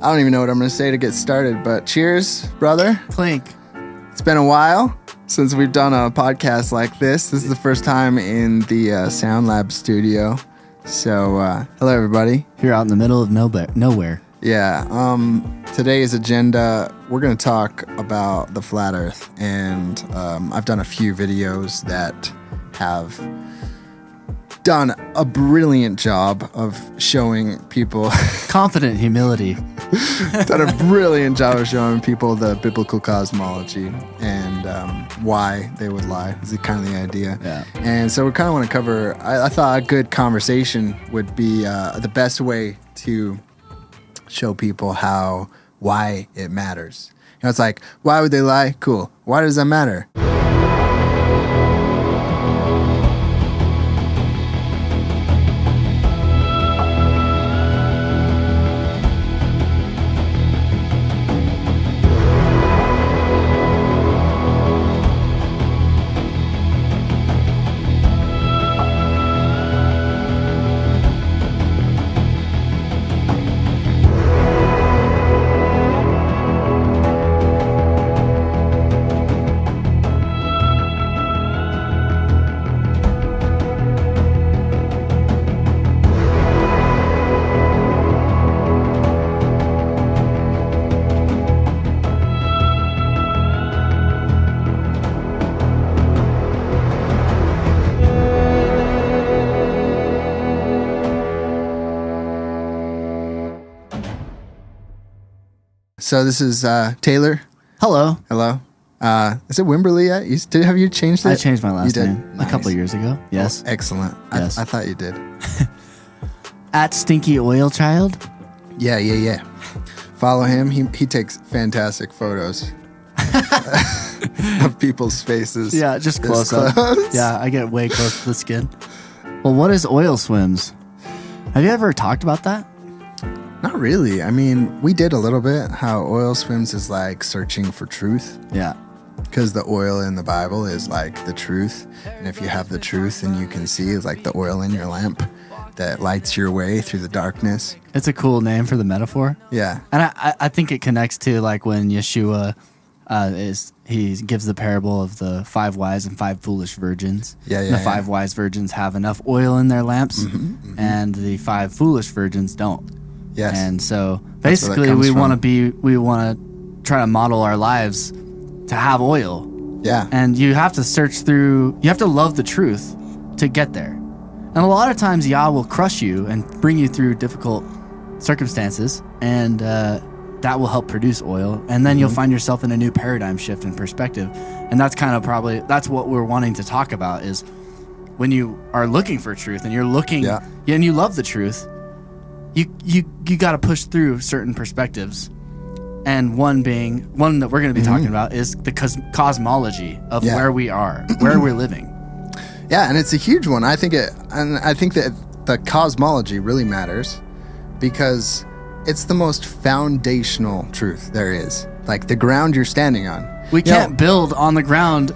I don't even know what I'm going to say to get started, but cheers, brother. Clink. It's been a while since we've done a podcast like this. This is the first time in the Sound Lab studio. So, hello, everybody. Here out in the middle of nowhere. Yeah. Today's agenda, we're going to talk about the flat earth. And I've done a few videos that have done a brilliant job of showing people confident humility. Done a brilliant job of showing people the biblical cosmology and why they would lie is kind of the idea. Yeah. And so we kind of want to cover, I thought a good conversation would be the best way to show people why it matters. You know, it's like, why would they lie? Cool. Why does that matter? So this is Taylor. Hello. Hello. Is it Wimberly yet? Have you changed it? I changed my last name Nice. a couple of years ago. Yes. Oh, excellent. Yes. I thought you did. At Stinky Oil Child. Yeah. Follow him. He takes fantastic photos of people's faces. Yeah, just close up. Yeah, I get way close to the skin. Well, what is oil swims? Have you ever talked about that? Not really. I mean, we did a little bit how oil swims is like searching for truth. Yeah. Because the oil in the Bible is like the truth. And if you have the truth, then you can see it's like the oil in your lamp that lights your way through the darkness. It's a cool name for the metaphor. Yeah. And I think it connects to like when Yeshua he gives the parable of the 5 wise and 5 foolish virgins. Yeah. The 5 wise virgins have enough oil in their lamps, and the 5 foolish virgins don't. Yes. And so basically we want to try to model our lives to have oil. Yeah. And you have to search through, you have to love the truth to get there. And a lot of times Yah will crush you and bring you through difficult circumstances, and that will help produce oil. And then you'll find yourself in a new paradigm shift in perspective. And that's kind of that's what we're wanting to talk about, is when you are looking for truth and you're looking and you love the truth, you got to push through certain perspectives. And one that we're going to be talking about is the cosmology of where we are, where we're living. Yeah, and it's a huge one. I think that the cosmology really matters because it's the most foundational truth there is. Like the ground you're standing on. We can't build on the ground.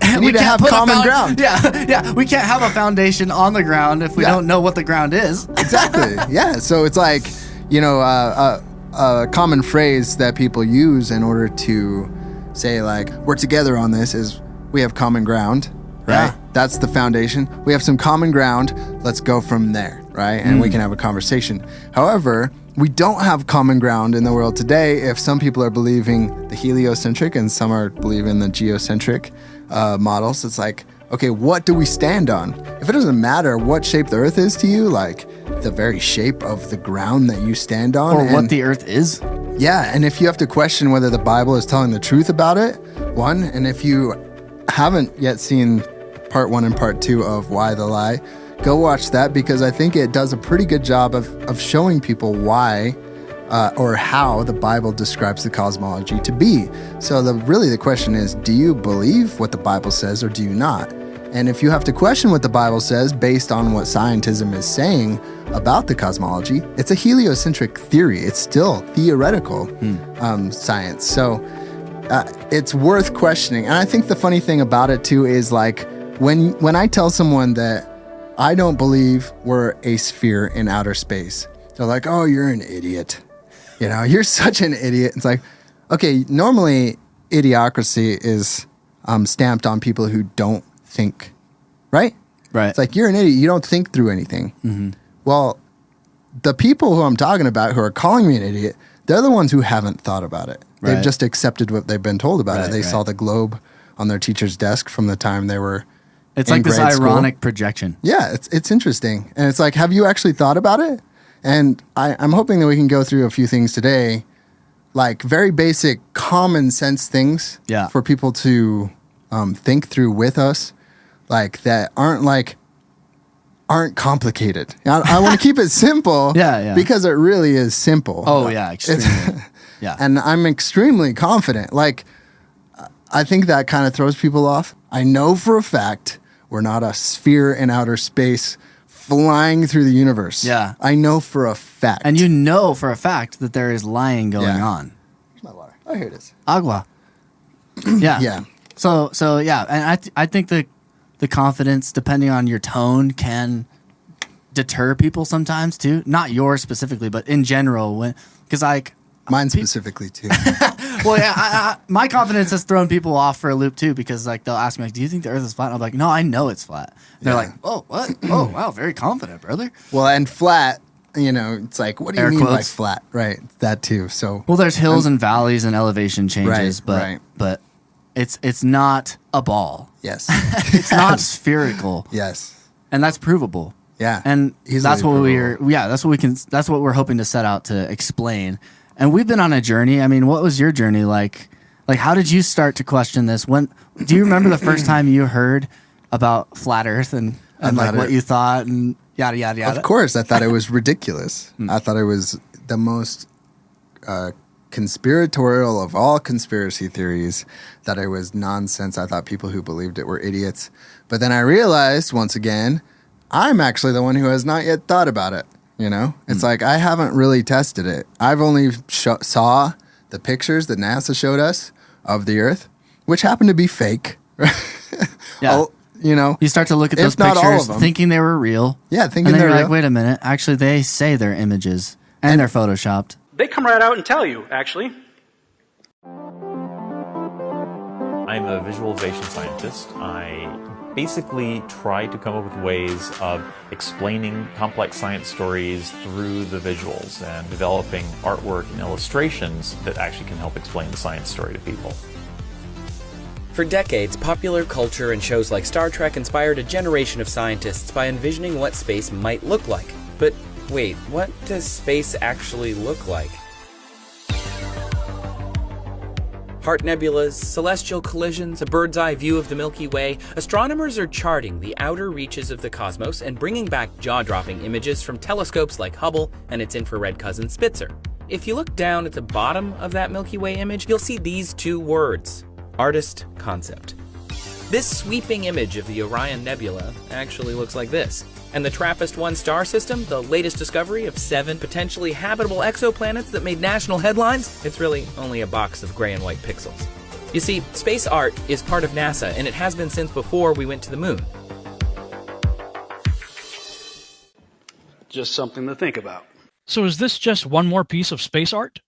We need to have common ground. Yeah. We can't have a foundation on the ground if we don't know what the ground is. Exactly. Yeah. So it's like, a common phrase that people use in order to say like, we're together on this is we have common ground, right? Yeah. That's the foundation. We have some common ground. Let's go from there, right? And we can have a conversation. However, we don't have common ground in the world today if some people are believing the heliocentric and some are believing the geocentric models. It's like, okay, what do we stand on? If it doesn't matter what shape the earth is to you, like the very shape of the ground that you stand on. Or what the earth is. Yeah, and if you have to question whether the Bible is telling the truth about it, one, and if you haven't yet seen part 1 and part 2 of Why the Lie, go watch that because I think it does a pretty good job of showing people why or how the Bible describes the cosmology to be. So the question is, do you believe what the Bible says or do you not? And if you have to question what the Bible says based on what scientism is saying about the cosmology, it's a heliocentric theory. It's still theoretical science. So it's worth questioning. And I think the funny thing about it too is like when I tell someone that I don't believe we're a sphere in outer space, they're like, oh, you're an idiot. You know, you're such an idiot. It's like, okay, normally idiocracy is stamped on people who don't think, right? Right. It's like, you're an idiot. You don't think through anything. Mm-hmm. Well, the people who I'm talking about who are calling me an idiot, they're the ones who haven't thought about it. Right. They've just accepted what they've been told about Right, it. They right. saw the globe on their teacher's desk from the time they were It's in like this grade school. ironic projection. Yeah, it's interesting. And it's like, have you actually thought about it? And I'm hoping that we can go through a few things today, like very basic common sense things for people to think through with us, like that aren't complicated. I want to keep it simple because it really is simple. Oh, yeah, extremely. Yeah. And I'm extremely confident. Like, I think that kind of throws people off. I know for a fact we're not a sphere in outer space flying through the universe. Yeah. I know for a fact. And you know for a fact that there is lying going on. Where's my water? Oh, here it is. Agua. Yeah. Yeah. So yeah, and I think the confidence, depending on your tone, can deter people sometimes too. Not yours specifically, but in general, because mine specifically too. Well, yeah, my confidence has thrown people off for a loop too, because like they'll ask me, like, "Do you think the Earth is flat?" And I'm like, "No, I know it's flat." They're like, "Oh, what? Oh, wow, very confident, brother." Well, and flat, you know, it's like, what do you Air mean by quotes. flat? Right, that too. So, well, there's hills and valleys and elevation changes, but it's not a ball. Yes, it's not spherical. Yes, and that's provable. Yeah, and that's what provable. that's what we're hoping to set out to explain. And we've been on a journey. I mean, what was your journey like? Like, how did you start to question this? When do you remember the first time you heard about flat Earth and like what you thought and yada yada yada? Of course, I thought it was ridiculous. I thought it was the most conspiratorial of all conspiracy theories. That it was nonsense. I thought people who believed it were idiots. But then I realized once again, I'm actually the one who has not yet thought about it. You know, it's like I haven't really tested it. I've only saw the pictures that NASA showed us of the Earth, which happened to be fake. Yeah. You know, you start to look at those not all pictures of them. thinking they were real. Yeah, thinking and then they're you're real. like, wait a minute. Actually, they say they're images and they're photoshopped. They come right out and tell you, actually. I'm a visualization scientist. I basically try to come up with ways of explaining complex science stories through the visuals and developing artwork and illustrations that actually can help explain the science story to people. For decades, popular culture and shows like Star Trek inspired a generation of scientists by envisioning what space might look like. But wait, what does space actually look like? Heart nebulas, celestial collisions, a bird's eye view of the Milky Way, astronomers are charting the outer reaches of the cosmos and bringing back jaw-dropping images from telescopes like Hubble and its infrared cousin Spitzer. If you look down at the bottom of that Milky Way image, you'll see these two words: artist concept. This sweeping image of the Orion Nebula actually looks like this. And the TRAPPIST-1 star system, the latest discovery of 7 potentially habitable exoplanets that made national headlines, it's really only a box of gray and white pixels. You see, space art is part of NASA, and it has been since before we went to the moon. Just something to think about. So is this just one more piece of space art?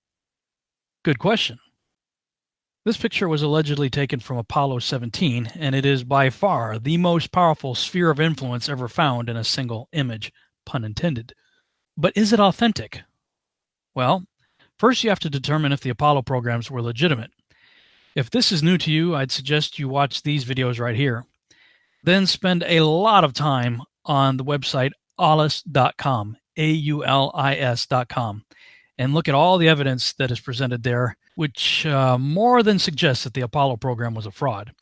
Good question. This picture was allegedly taken from Apollo 17, and it is by far the most powerful sphere of influence ever found in a single image, pun intended. But is it authentic? Well, first you have to determine if the Apollo programs were legitimate. If this is new to you, I'd suggest you watch these videos right here. Then spend a lot of time on the website aulis.com, AULIS.com, and look at all the evidence that is presented there, which more than suggests that the Apollo program was a fraud.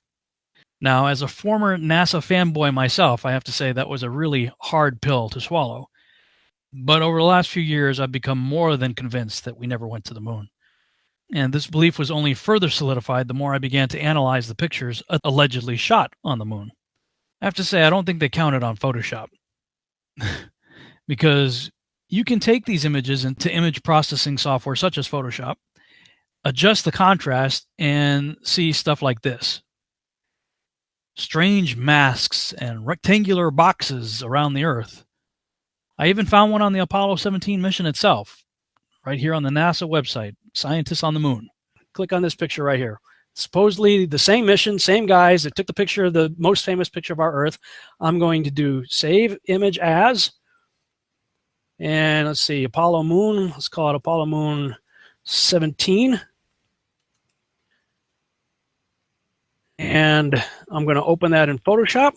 Now, as a former NASA fanboy myself, I have to say that was a really hard pill to swallow. But over the last few years, I've become more than convinced that we never went to the moon. And this belief was only further solidified the more I began to analyze the pictures allegedly shot on the moon. I have to say, I don't think they counted on Photoshop. Because you can take these images into image processing software such as Photoshop, adjust the contrast, and see stuff like this. Strange masks and rectangular boxes around the Earth. I even found one on the Apollo 17 mission itself. right here on the NASA website, Scientists on the Moon. Click on this picture right here. Supposedly the same mission, same guys that took the picture of the most famous picture of our Earth. I'm going to do save image as, and let's see, Apollo Moon. Let's call it Apollo Moon 17. And I'm going to open that in Photoshop.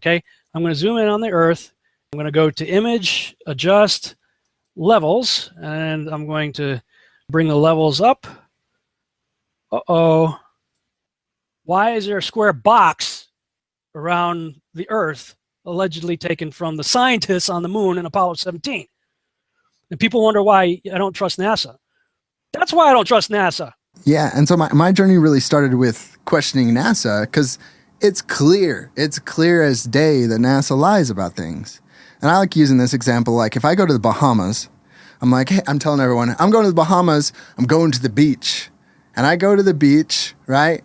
Okay, I'm going to zoom in on the Earth. I'm going to go to Image, Adjust, Levels, and I'm going to bring the levels up. Uh-oh. Why is there a square box around the Earth allegedly taken from the scientists on the moon in Apollo 17? And people wonder why I don't trust NASA. That's why I don't trust NASA. Yeah, and so my journey really started with questioning NASA because it's clear as day that NASA lies about things. And I like using this example, like if I go to the Bahamas, I'm like, hey, I'm telling everyone, I'm going to the Bahamas, I'm going to the beach. And I go to the beach, right?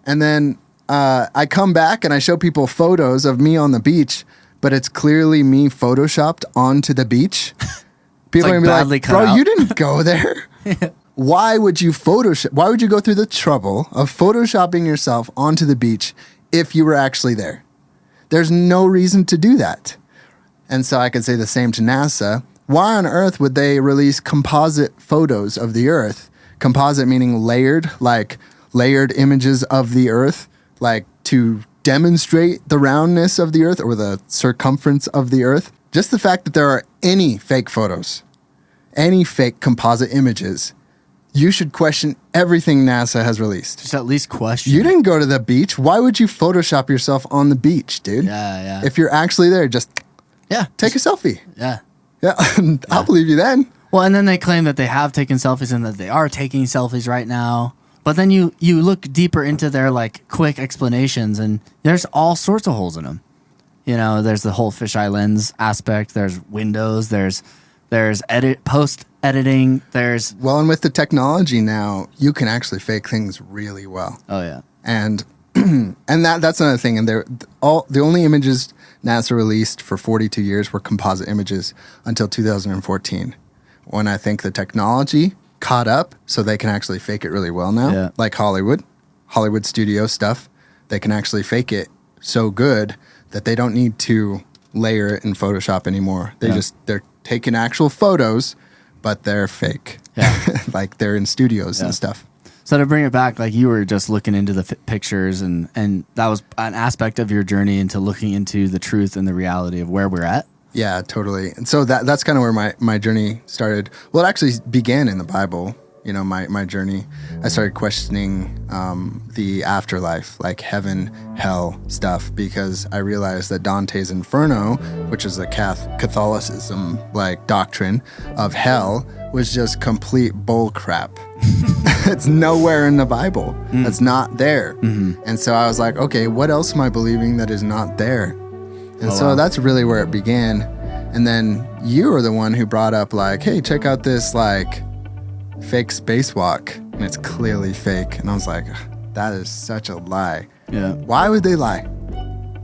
And then I come back and I show people photos of me on the beach, but it's clearly me photoshopped onto the beach. People are going to be like, bro, you didn't go there. Why would you Photoshop? Why would you go through the trouble of photoshopping yourself onto the beach if you were actually there? There's no reason to do that. And so I could say the same to NASA. Why on earth would they release composite photos of the Earth? Composite meaning layered, like layered images of the Earth, like to demonstrate the roundness of the Earth or the circumference of the Earth. Just the fact that there are any fake photos, any fake composite images, you should question everything NASA has released. Just at least question. You didn't go to the beach. Why would you Photoshop yourself on the beach, dude? Yeah. If you're actually there, just take a selfie. Yeah. I'll believe you then. Well, and then they claim that they have taken selfies and that they are taking selfies right now. But then you look deeper into their like quick explanations and there's all sorts of holes in them. You know, there's the whole fisheye lens aspect. There's windows. There's post editing. And with the technology now, you can actually fake things really well. Oh yeah. And that's another thing. And the only images NASA released for 42 years were composite images until 2014, when I think the technology caught up so they can actually fake it really well now. Yeah. Like Hollywood studio stuff, they can actually fake it so good that they don't need to layer it in Photoshop anymore. They're taking actual photos, but they're fake. Yeah. Like they're in studios and stuff. So to bring it back, like you were just looking into the pictures and that was an aspect of your journey into looking into the truth and the reality of where we're at. Yeah, totally. And so that's kind of where my journey started. Well, it actually began in the Bible, you know, my journey. I started questioning the afterlife, like heaven, hell stuff, because I realized that Dante's Inferno, which is a Catholicism like doctrine of hell, was just complete bull crap. It's nowhere in the Bible. That's not there. Mm-hmm. And so I was like, okay, what else am I believing that is not there? And that's really where it began. And then you were the one who brought up like, hey, check out this like fake spacewalk. And it's clearly fake. And I was like, that is such a lie. Yeah. Why would they lie?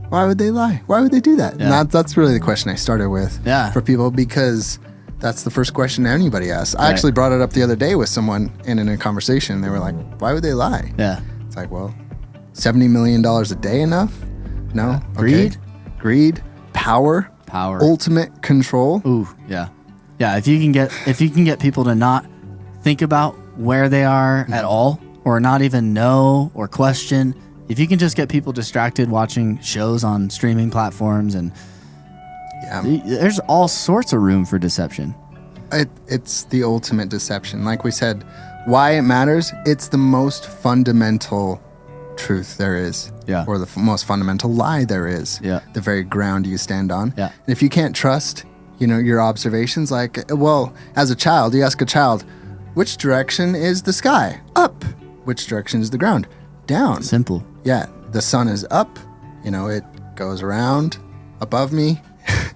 Why would they lie? Why would they do that? Yeah. And that's really the question I started with for people, because that's the first question anybody asks. I actually brought it up the other day with someone in a conversation. They were like, why would they lie? Yeah. It's like, well, $70 million a day enough? No. Greed? Okay. Greed, power, ultimate control. Ooh, yeah. Yeah, if you can get people to not think about where they are at all, or not even know or question, if you can just get people distracted watching shows on streaming platforms, and there's all sorts of room for deception. It's the ultimate deception. Like we said, why it matters, it's the most fundamental truth there is, or the most fundamental lie there is, the very ground you stand on. And if you can't trust, your observations, like, well, as a child, you ask a child, which direction is the sky? Up. Which direction is the ground? Down. Simple. Yeah, the sun is up, it goes around above me.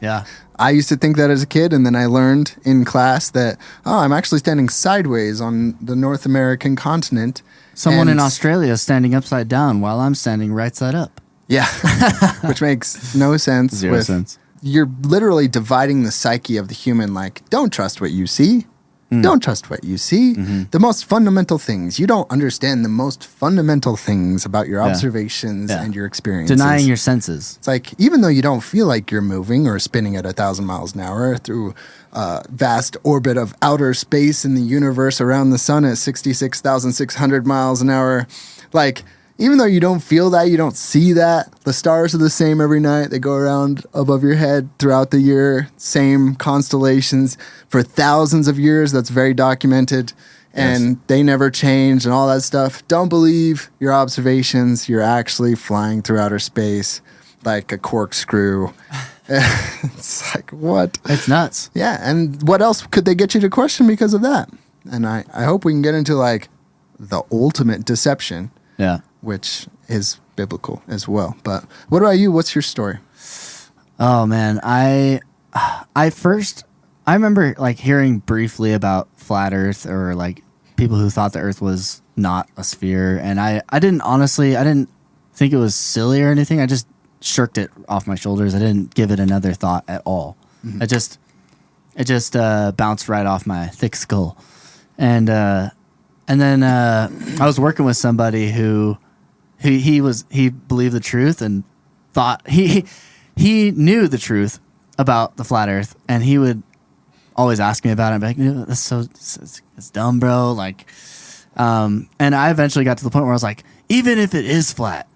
Yeah. I used to think that as a kid, and then I learned in class that, I'm actually standing sideways on the North American continent. Someone in Australia is standing upside down while I'm standing right side up. Yeah, which makes no sense. Zero sense. You're literally dividing the psyche of the human, like, don't trust what you see. Don't trust what you see. The most fundamental things. You don't understand the most fundamental things about your observations and your experiences. Denying your senses. It's like, even though you don't feel like you're moving or spinning at 1,000 miles an hour through a vast orbit of outer space in the universe around the sun at 66,600 miles an hour, like, even though you don't feel that, you don't see that, the stars are the same every night. They go around above your head throughout the year, same constellations for thousands of years. That's very documented, and they never change and all that stuff. Don't believe your observations. You're actually flying through outer space like a corkscrew. It's like, what? It's nuts. Yeah, and what else could they get you to question because of that? And I hope we can get into like the ultimate deception. Yeah. Which is biblical as well. But what about you? What's your story? Oh man, I remember like hearing briefly about flat Earth or like people who thought the Earth was not a sphere, and I didn't think it was silly or anything. I just shirked it off my shoulders. I didn't give it another thought at all. It just bounced right off my thick skull, and then I was working with somebody who he believed the truth and thought he knew the truth about the flat Earth, and he would always ask me about it. And be like, it's dumb, bro. Like, and I eventually got to the point where I was like, even if it is flat,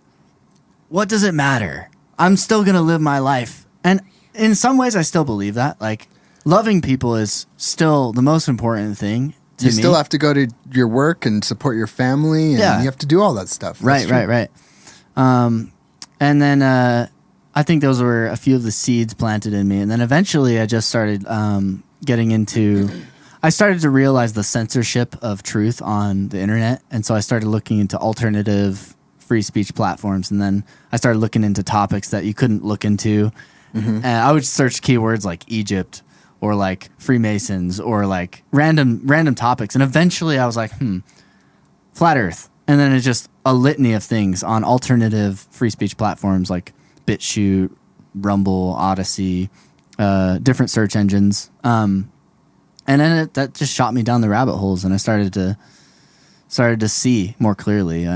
what does it matter? I'm still gonna live my life, and in some ways, I still believe that. Like, loving people is still the most important thing. You still have to go to your work and support your family, and you have to do all that stuff. Right. And then I think those were a few of the seeds planted in me. And then eventually I just started getting into... I started to realize the censorship of truth on the internet. And so I started looking into alternative free speech platforms. And then I started looking into topics that you couldn't look into. And I would search keywords like Egypt, or like Freemasons, or like random topics. And eventually I was like, flat Earth. And then it's just a litany of things on alternative free speech platforms like BitChute, Rumble, Odyssey, different search engines. And then that just shot me down the rabbit holes, and I started to see more clearly.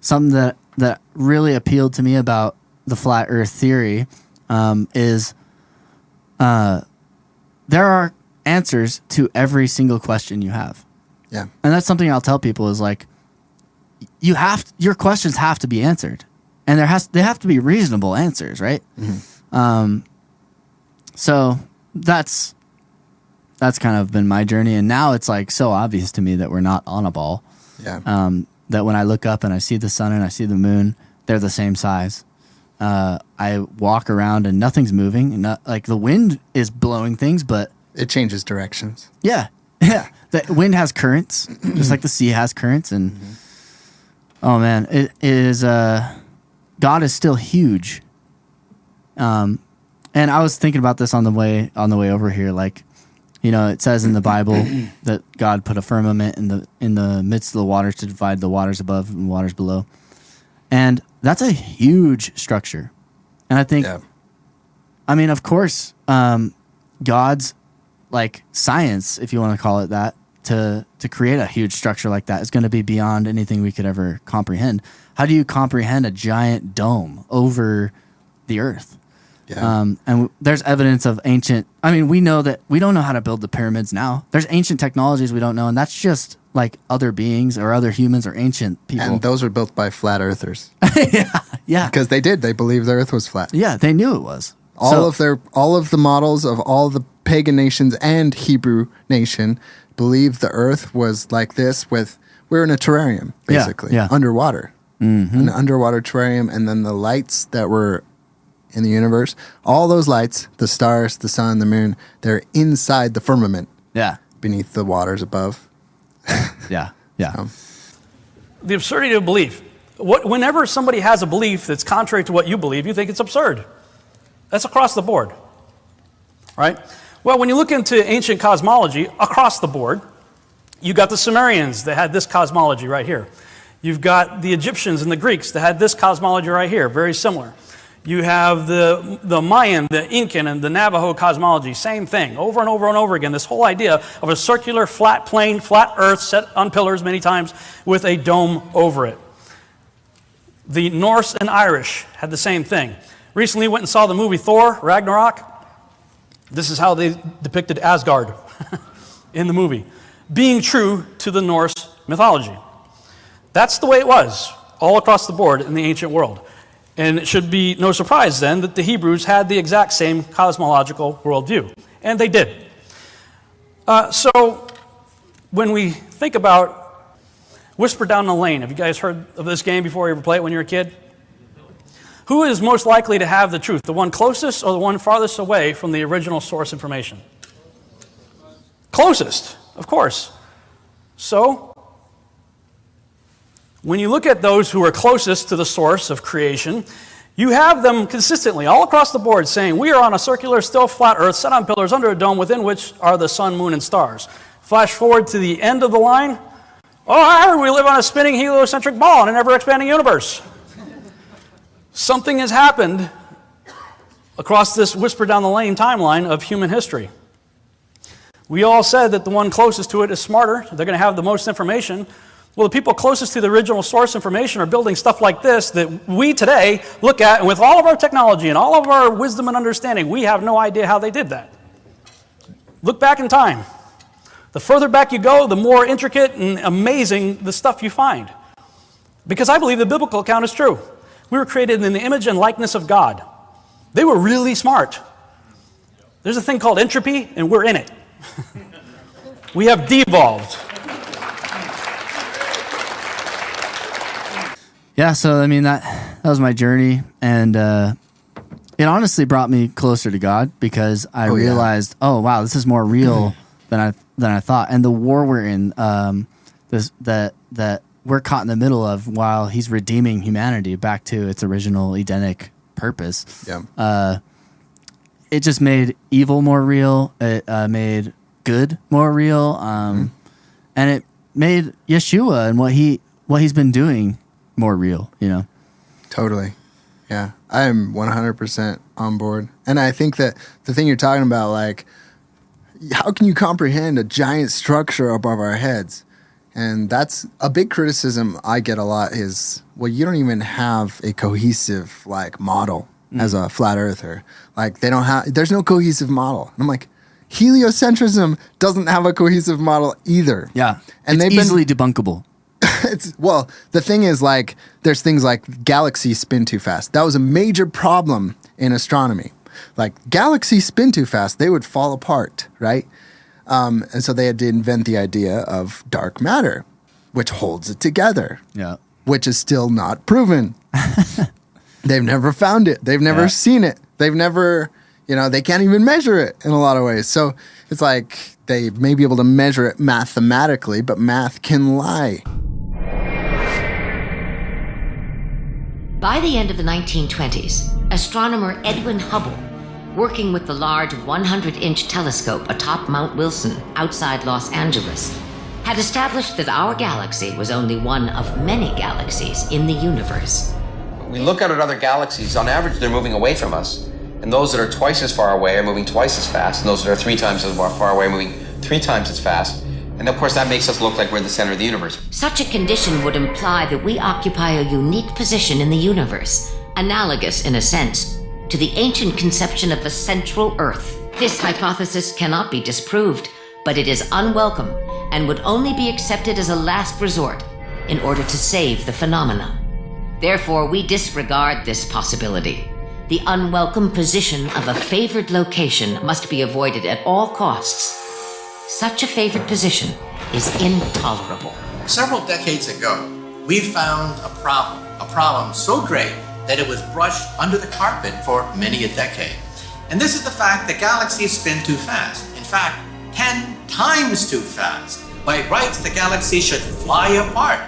Something that really appealed to me about the flat Earth theory is there are answers to every single question you have. Yeah. And that's something I'll tell people is like, your questions have to be answered, and they have to be reasonable answers, right? So that's kind of been my journey. And now it's like so obvious to me that we're not on a ball. Yeah. That when I look up and I see the sun and I see the moon, they're the same size. I walk around and nothing's moving, and like the wind is blowing things, but it changes directions. Yeah. The wind has currents, just like the sea has currents, and oh man, it is. God is still huge. And I was thinking about this on the way over here, like, it says in the Bible that God put a firmament in the midst of the waters to divide the waters above and waters below. And that's a huge structure. And I think, I mean, of course, God's like science, if you want to call it that, to create a huge structure like that is going to be beyond anything we could ever comprehend. How do you comprehend a giant dome over the earth? Yeah. And there's evidence of ancient, I mean, we know that we don't know how to build the pyramids now. There's ancient technologies we don't know, and that's just like other beings or other humans or ancient people. And those were built by flat earthers. Yeah. Because they believed the earth was flat. Yeah, they knew it was. All of the models of all the pagan nations and Hebrew nation believed the earth was like this we're in a terrarium, basically, underwater. An underwater terrarium, and then the lights that were in the universe, all those lights, the stars, the sun, the moon, they're inside the firmament. Yeah. Beneath the waters above. Yeah. The absurdity of belief. Whenever somebody has a belief that's contrary to what you believe, you think it's absurd. That's across the board, right? Well, when you look into ancient cosmology, across the board, you got the Sumerians that had this cosmology right here. You've got the Egyptians and the Greeks that had this cosmology right here, very similar. You have the Mayan, the Incan, and the Navajo cosmology, same thing, over and over and over again. This whole idea of a circular, flat plane, flat earth set on pillars many times with a dome over it. The Norse and Irish had the same thing. Recently went and saw the movie Thor, Ragnarok. This is how they depicted Asgard in the movie, being true to the Norse mythology. That's the way it was all across the board in the ancient world. And it should be no surprise then that the Hebrews had the exact same cosmological worldview. And they did. So when we think about Whisper Down the Lane, have you guys heard of this game before? You ever play it when you were a kid? Who is most likely to have the truth, the one closest or the one farthest away from the original source information? Closest, of course. So when you look at those who are closest to the source of creation, you have them consistently all across the board saying, we are on a circular, still flat earth set on pillars under a dome within which are the sun, moon, and stars. Flash forward to the end of the line. Oh, I heard we live on a spinning heliocentric ball in an ever-expanding universe. Something has happened across this Whisper Down the Lane timeline of human history. We all said that the one closest to it is smarter. They're going to have the most information. Well, the people closest to the original source information are building stuff like this that we today look at, and with all of our technology and all of our wisdom and understanding, we have no idea how they did that. Look back in time. The further back you go, the more intricate and amazing the stuff you find. Because I believe the biblical account is true. We were created in the image and likeness of God. They were really smart. There's a thing called entropy, and we're in it. We have devolved. Yeah, so I mean that was my journey, and it honestly brought me closer to God because I realized, oh wow, this is more real than I thought. And the war we're in, that we're caught in the middle of while He's redeeming humanity back to its original Edenic purpose. Yeah. It just made evil more real. It made good more real, and it made Yeshua and what he's been doing more real, you know? Totally. Yeah. I am 100% on board. And I think that the thing you're talking about, like, how can you comprehend a giant structure above our heads? And that's a big criticism I get a lot is, well, you don't even have a cohesive, like, model as a flat earther. Like, there's no cohesive model. And I'm like, heliocentrism doesn't have a cohesive model either. Yeah. And it's easily debunkable. Well, the thing is, like, there's things like galaxies spin too fast. That was a major problem in astronomy. Like, galaxies spin too fast, they would fall apart, right? And so they had to invent the idea of dark matter, which holds it together. Yeah. Which is still not proven. They've never found it. They've never seen it. They've never, they can't even measure it in a lot of ways. So it's like they may be able to measure it mathematically, but math can lie. By the end of the 1920s, astronomer Edwin Hubble, working with the large 100-inch telescope atop Mount Wilson outside Los Angeles, had established that our galaxy was only one of many galaxies in the universe. We look out at other galaxies, on average they're moving away from us, and those that are twice as far away are moving twice as fast, and those that are 3 times as far away are moving 3 times as fast. And of course that makes us look like we're the center of the universe. Such a condition would imply that we occupy a unique position in the universe, analogous in a sense to the ancient conception of a central Earth. This hypothesis cannot be disproved, but it is unwelcome and would only be accepted as a last resort in order to save the phenomena. Therefore, we disregard this possibility. The unwelcome position of a favored location must be avoided at all costs. Such a favored position is intolerable. Several decades ago, we found a problem so great that it was brushed under the carpet for many a decade. And this is the fact that galaxies spin too fast. In fact, 10 times too fast. By rights, the galaxy should fly apart.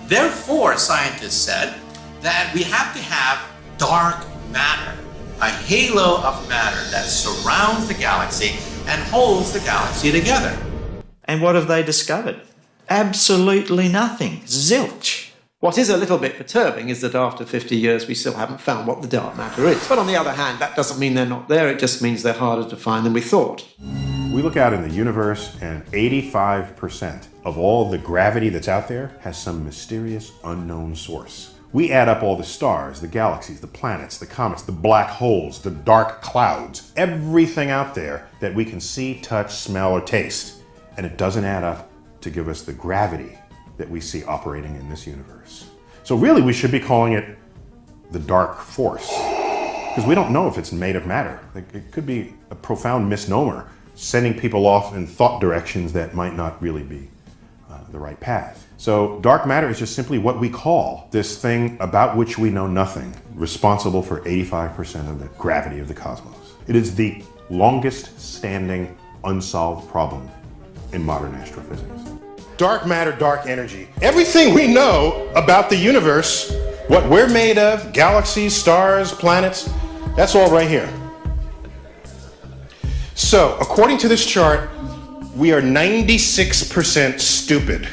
Therefore, scientists said that we have to have dark matter, a halo of matter that surrounds the galaxy and holds the galaxy together. And what have they discovered? Absolutely nothing. Zilch. What is a little bit perturbing is that after 50 years, we still haven't found what the dark matter is. But on the other hand, that doesn't mean they're not there. It just means they're harder to find than we thought. We look out in the universe, and 85% of all the gravity that's out there has some mysterious unknown source. We add up all the stars, the galaxies, the planets, the comets, the black holes, the dark clouds, everything out there that we can see, touch, smell, or taste. And it doesn't add up to give us the gravity that we see operating in this universe. So really, we should be calling it the dark force, because we don't know if it's made of matter. It could be a profound misnomer, sending people off in thought directions that might not really be the right path. So dark matter is just simply what we call this thing about which we know nothing, responsible for 85% of the gravity of the cosmos. It is the longest standing unsolved problem in modern astrophysics. Dark matter, dark energy. Everything we know about the universe, what we're made of, galaxies, stars, planets, that's all right here. So, according to this chart, we are 96% stupid.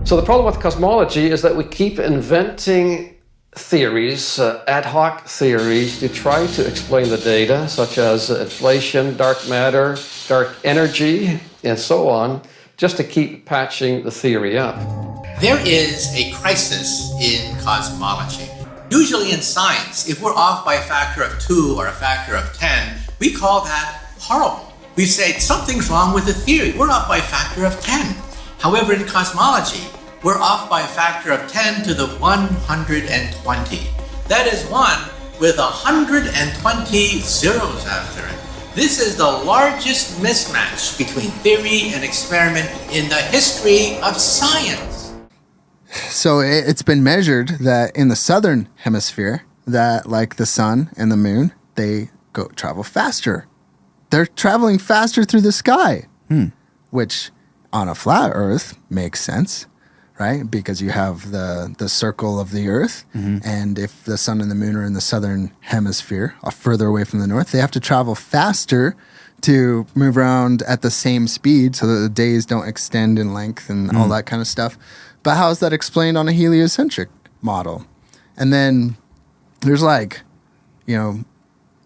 So the problem with cosmology is that we keep inventing theories, ad hoc theories, to try to explain the data, such as inflation, dark matter, dark energy, and so on, just to keep patching the theory up. There is a crisis in cosmology. Usually in science, if we're off by a factor of 2 or a factor of 10, we call that horrible. We say something's wrong with the theory. We're off by a factor of 10. However, in cosmology, we're off by a factor of 10 to the 120. That is 1 with 120 zeros after it. This is the largest mismatch between theory and experiment in the history of science. So it's been measured that in the southern hemisphere, that like the sun and the moon, they travel faster. They're traveling faster through the sky, which on a flat Earth makes sense, right? Because you have the circle of the Earth, and if the sun and the moon are in the southern hemisphere, further away from the north, they have to travel faster to move around at the same speed so that the days don't extend in length and all that kind of stuff. But how is that explained on a heliocentric model? And then there's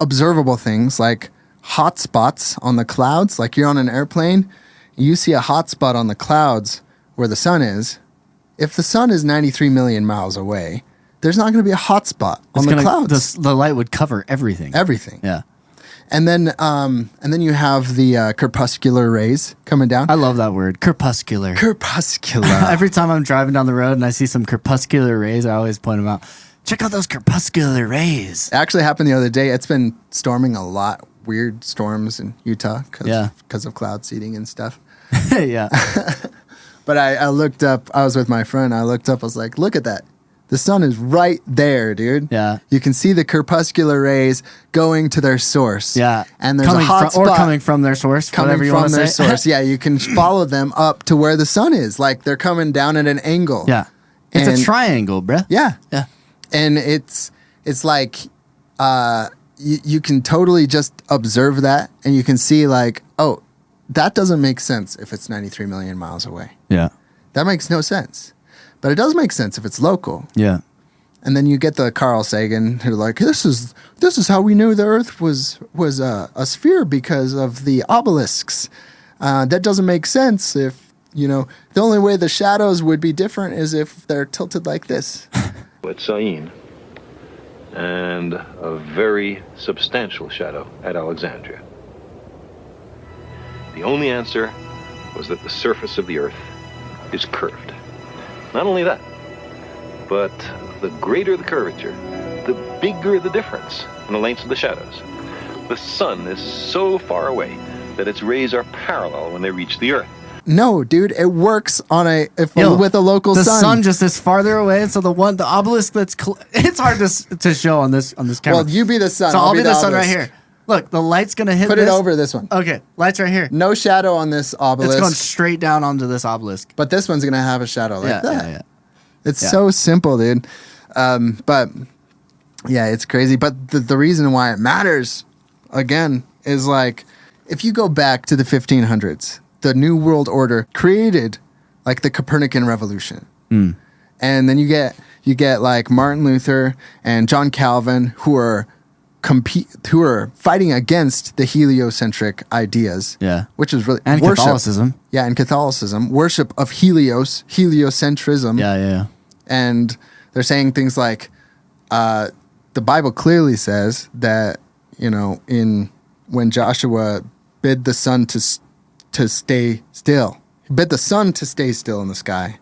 observable things like hot spots on the clouds. Like you're on an airplane, you see a hot spot on the clouds where the sun is. If the sun is 93 million miles away, there's not going to be a hot spot on the clouds. The light would cover everything. Everything. Yeah. And then you have the crepuscular rays coming down. I love that word, crepuscular. Crepuscular. Every time I'm driving down the road and I see some crepuscular rays, I always point them out. Check out those crepuscular rays. It actually happened the other day. It's been storming a lot. Weird storms in Utah because of cloud seeding and stuff. Yeah. But I looked up. I was with my friend. I looked up. I was like, look at that. The sun is right there, dude. Yeah. You can see the crepuscular rays going to their source. Yeah. And there's a hot spot. Or coming from their source, whatever you want to say. Coming from their source. Yeah, you can follow them up to where the sun is. Like they're coming down at an angle. Yeah. It's a triangle, bruh. Yeah. Yeah. And it's like you can totally just observe that and you can see like, oh, that doesn't make sense if it's 93 million miles away. Yeah. That makes no sense. But it does make sense if it's local. Yeah. And then you get the Carl Sagan who are like, this is how we knew the Earth was a sphere because of the obelisks. That doesn't make sense if, the only way the shadows would be different is if they're tilted like this. At Syene, and a very substantial shadow at Alexandria. The only answer was that the surface of the Earth is curved. Not only that, but the greater the curvature, the bigger the difference in the lengths of the shadows. The sun is so far away that its rays are parallel when they reach the Earth. No, dude, it works on with a local sun. The sun just is farther away, so the obelisk that's it's hard to show on this camera. Well, you be the sun. So I'll be the sun right here. Look, the light's gonna hit. Put it over this one. Okay, light's right here. No shadow on this obelisk. It's going straight down onto this obelisk. But this one's gonna have a shadow like that. Yeah. It's so simple, dude. But yeah, it's crazy. But the reason why it matters, again, is like if you go back to the 1500s. The New World Order created like the Copernican revolution. And then you get you get like Martin Luther and John Calvin who are fighting against the heliocentric ideas. Yeah. Which is really and worship. Catholicism. Yeah, and Catholicism, worship of heliocentrism. Yeah. And they're saying things like the Bible clearly says that, when Joshua bid the sun to stay still, he bid the sun to stay still in the sky.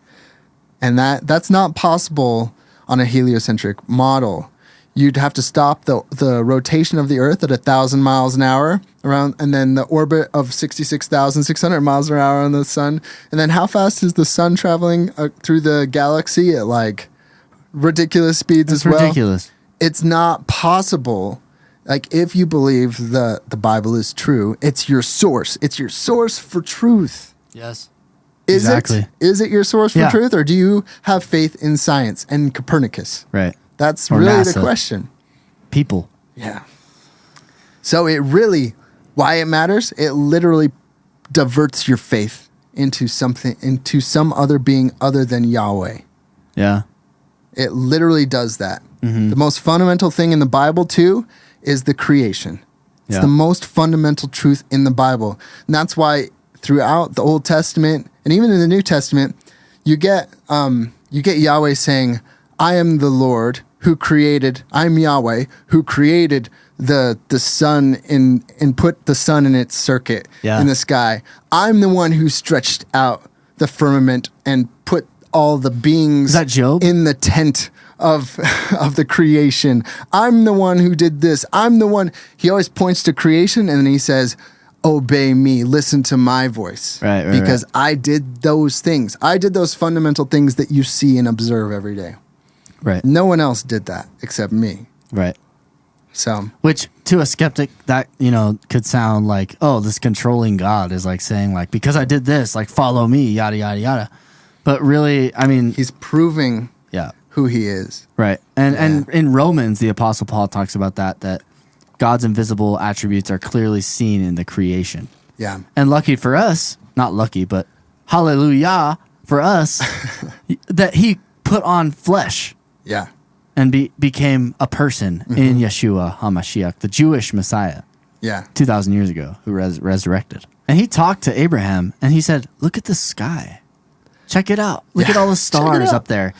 And that's not possible on a heliocentric model. You'd have to stop the rotation of the Earth at 1,000 miles an hour around, and then the orbit of 66,600 miles an hour on the sun. And then how fast is the sun traveling through the galaxy at like ridiculous speeds as well? Ridiculous. It's not possible. Like, if you believe the Bible is true, it's your source. It's your source for truth. Yes. Is exactly. Is it your source for truth, or do you have faith in science and Copernicus? Right. That's or really NASA. the question. People. Yeah. So why it matters, it literally diverts your faith into some other being other than Yahweh. Yeah. It literally does that. Mm-hmm. The most fundamental thing in the Bible, too, is the creation. It's the most fundamental truth in the Bible. And that's why throughout the Old Testament and even in the New Testament, you get Yahweh saying, I am the Lord I'm Yahweh who created the sun and put the sun in its circuit in the sky. I'm the one who stretched out the firmament and put all the beings Is that Job? in the tent of the creation. I'm the one who did this. I'm the one. He always points to creation and then he says, obey me, listen to my voice. Right, because I did those things. I did those fundamental things that you see and observe every day. Right. No one else did that except me. Right. So, which to a skeptic that, could sound like, oh, this controlling God is like saying like, because I did this, like follow me, yada, yada, yada. But really, I mean, he's proving who he is. Right. And in Romans, the Apostle Paul talks about that God's invisible attributes are clearly seen in the creation. Yeah. And lucky for us, not lucky, but hallelujah for us, that he put on flesh. Yeah. And became a person in Yeshua HaMashiach, the Jewish Messiah. Yeah. 2,000 years ago, who resurrected. And he talked to Abraham and he said, look at the sky. Check it out. Look at all the stars up there.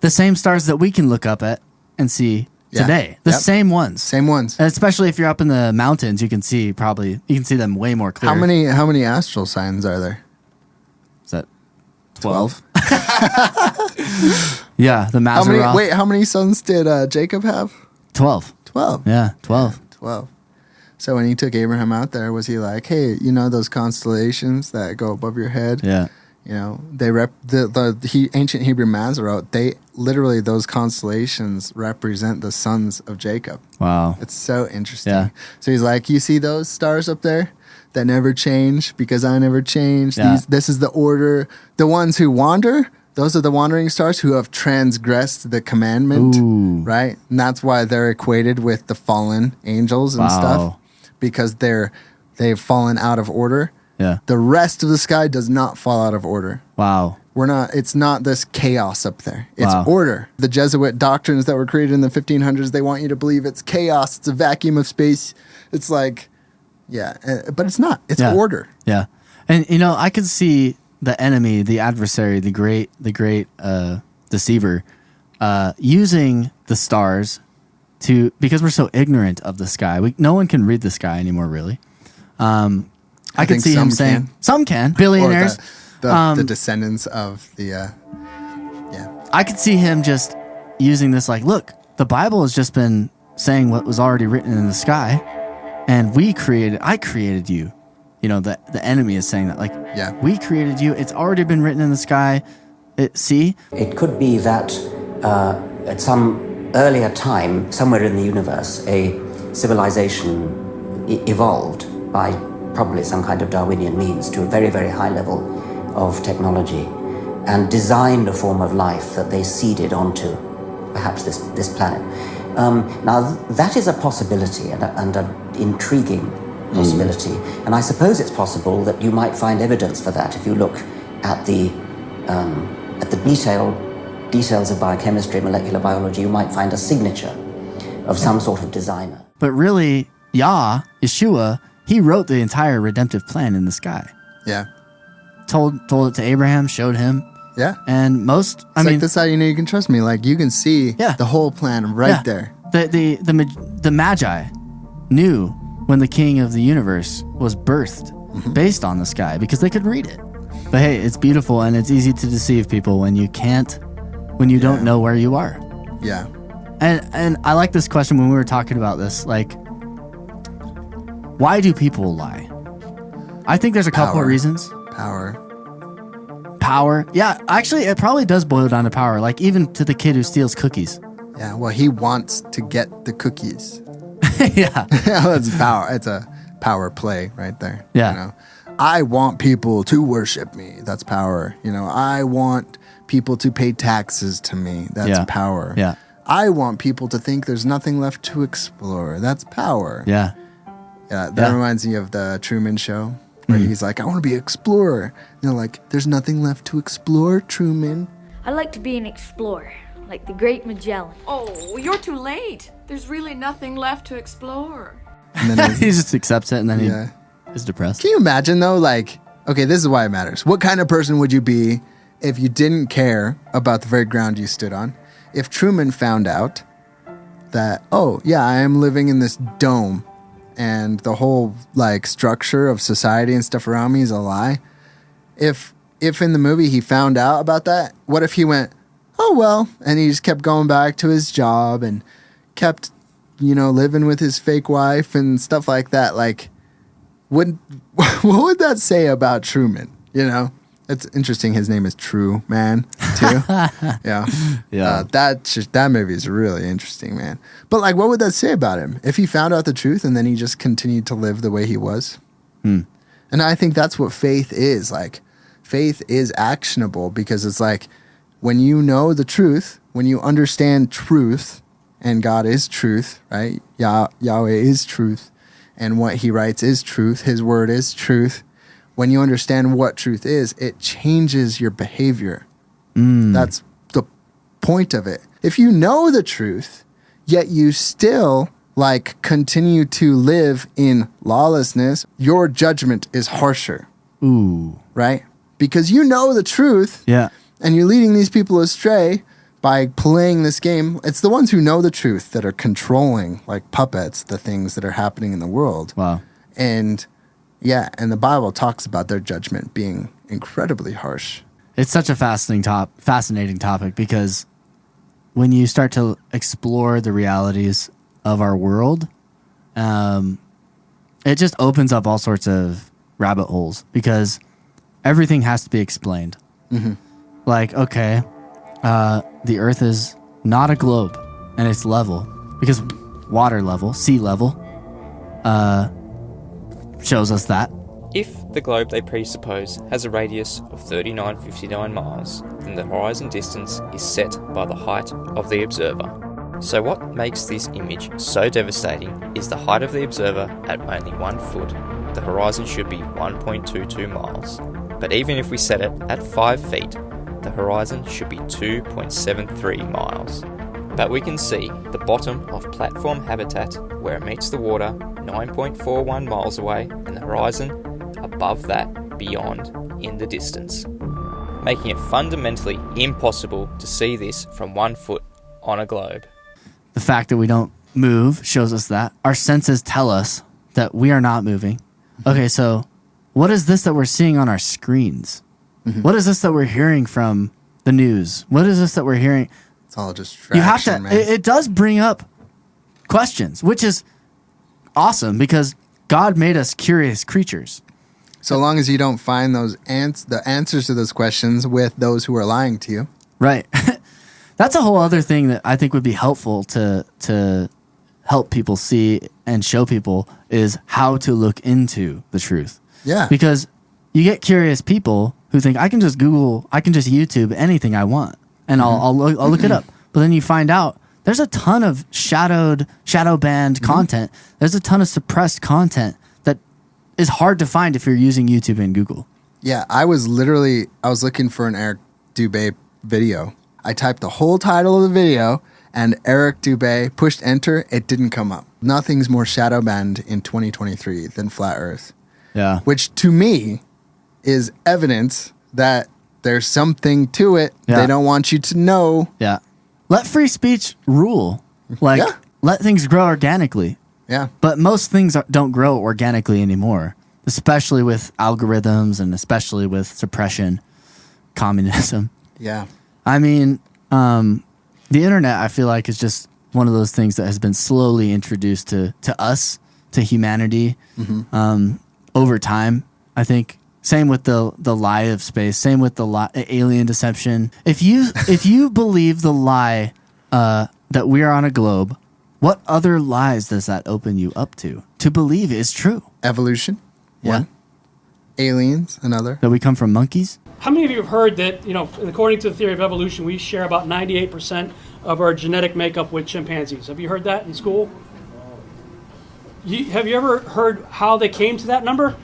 The same stars that we can look up at and see today. The same ones. Same ones. And especially if you're up in the mountains, you can see them way more clear. How many astral signs are there? Is that 12? Yeah, the Mazzaroth. How many sons did Jacob have? 12. 12. Yeah, 12. 12. So when he took Abraham out there, was he like, hey, those constellations that go above your head? Yeah. They the ancient Hebrew Mazzaroth, they literally, those constellations represent the sons of Jacob. Wow. It's so interesting. Yeah. So he's like, you see those stars up there that never change because I never changed? Yeah. This is the order. The ones who wander, those are the wandering stars who have transgressed the commandment, right? And that's why they're equated with the fallen angels and stuff, because they've fallen out of order. Yeah. The rest of the sky does not fall out of order. Wow. It's not this chaos up there. It's order. The Jesuit doctrines that were created in the 1500s, they want you to believe it's chaos. It's a vacuum of space. It's like, but it's not. It's order. Yeah. And, I could see the enemy, the adversary, the great deceiver, using the stars because we're so ignorant of the sky. No one can read the sky anymore, really. I could see him saying, some can, billionaires. The descendants of the, I could see him just using this like, look, the Bible has just been saying what was already written in the sky, and I created you. The enemy is saying that, like, we created you. It's already been written in the sky. See? It could be that at some earlier time, somewhere in the universe, a civilization evolved by probably some kind of Darwinian means to a very, very high level of technology and designed a form of life that they seeded onto perhaps this planet. Now, that is a possibility and an intriguing possibility. And I suppose it's possible that you might find evidence for that if you look at the detail details of biochemistry, molecular biology, you might find a signature of some sort of designer. But really, Yeshua, he wrote the entire redemptive plan in the sky. Yeah. Told it to Abraham, showed him. Yeah. And most, I mean, that's how you know you can trust me. Like, you can see the whole plan right there. The Magi knew when the king of the universe was birthed based on the sky because they could read it. But hey, it's beautiful, and it's easy to deceive people when you don't know where you are. Yeah. And I like this question when we were talking about this. Like, why do people lie? I think there's a couple of reasons. Power. Yeah, actually, it probably does boil down to power. Like, even to the kid who steals cookies. Yeah, well, he wants to get the cookies. Yeah. That's power. It's a power play right there. Yeah. You know? I want people to worship me. That's power. You know, I want people to pay taxes to me. That's power. Yeah. I want people to think there's nothing left to explore. That's power. Yeah. Yeah. That reminds me of the Truman Show, where he's like, I want to be an explorer. And they're like, there's nothing left to explore, Truman. I'd like to be an explorer, like the Great Magellan. Oh, you're too late. There's really nothing left to explore. And then he just accepts it, and then he is depressed. Can you imagine, though, like, okay, this is why it matters. What kind of person would you be if you didn't care about the very ground you stood on? If Truman found out that, oh, yeah, I am living in this dome and the whole, like, structure of society and stuff around me is a lie. If in the movie he found out about that, what if he went, oh, well, and he just kept going back to his job and kept, you know, living with his fake wife and stuff like that? Like, what would that say about Truman? You know, it's interesting. His name is True Man too. Yeah. That movie is really interesting, man. But like, what would that say about him if he found out the truth and then he just continued to live the way he was? And I think that's what faith is. Like, faith is actionable because it's like when you know the truth, when you understand truth, and God is truth, right? Yahweh is truth. And what he writes is truth. His word is truth. When you understand what truth is, it changes your behavior. That's the point of it. If you know the truth, yet you still like continue to live in lawlessness, your judgment is harsher. Right? Because you know the truth. Yeah. And you're leading these people astray by playing this game. It's the ones who know the truth that are controlling, like puppets, the things that are happening in the world. Wow. And and the Bible talks about their judgment being incredibly harsh. It's such a fascinating topic because when you start to explore the realities of our world, it just opens up all sorts of rabbit holes because everything has to be explained. Like, okay, the Earth is not a globe and it's level because water level, sea level, shows us that. If the globe they presuppose has a radius of 3959 miles, then the horizon distance is set by the height of the observer. So what makes this image so devastating is the height of the observer at only 1 foot. The horizon should be 1.22 miles. But even if we set it at 5 feet, the horizon should be 2.73 miles. But we can see the bottom of platform habitat where it meets the water 9.41 miles away and the horizon above that beyond in the distance, making it fundamentally impossible to see this from 1 foot on a globe. The fact that we don't move shows us that. Our senses tell us that we are not moving. Okay, so what is this that we're seeing on our screens? What is this that we're hearing from the news? What is this that we're hearing? It's all distraction, you have to, man. it does bring up questions, which is awesome because God made us curious creatures. So long as you don't find the answers to those questions with those who are lying to you. Right. That's a whole other thing that I think would be helpful to help people see and show people is how to look into the truth. Yeah. Because you get curious people who think I can just Google, I can just YouTube anything I want and I'll look it up. But then you find out there's a ton of shadow banned content. There's a ton of suppressed content that is hard to find if you're using YouTube and Google. Yeah, I was looking for an Eric Dubé video I typed the whole title of the video, and Eric Dubé pushed enter. It didn't come up. Nothing's more shadow banned in 2023 than flat Earth. Yeah. Which to me is evidence that there's something to it. Yeah. They don't want you to know. Yeah. Let free speech rule. Like, let things grow organically. Yeah. But most things don't grow organically anymore, especially with algorithms and especially with suppression, communism. Yeah. I mean, the internet, I feel like, is just one of those things that has been slowly introduced to us, to humanity, over time, I think. Same with the lie of space. Same with the alien deception. If you believe the lie that we are on a globe, what other lies does that open you up to believe is true? Evolution, one. Aliens, another. That we come from monkeys? How many of you have heard that, according to the theory of evolution, we share about 98% of our genetic makeup with chimpanzees? Have you heard that in school? Have you ever heard how they came to that number?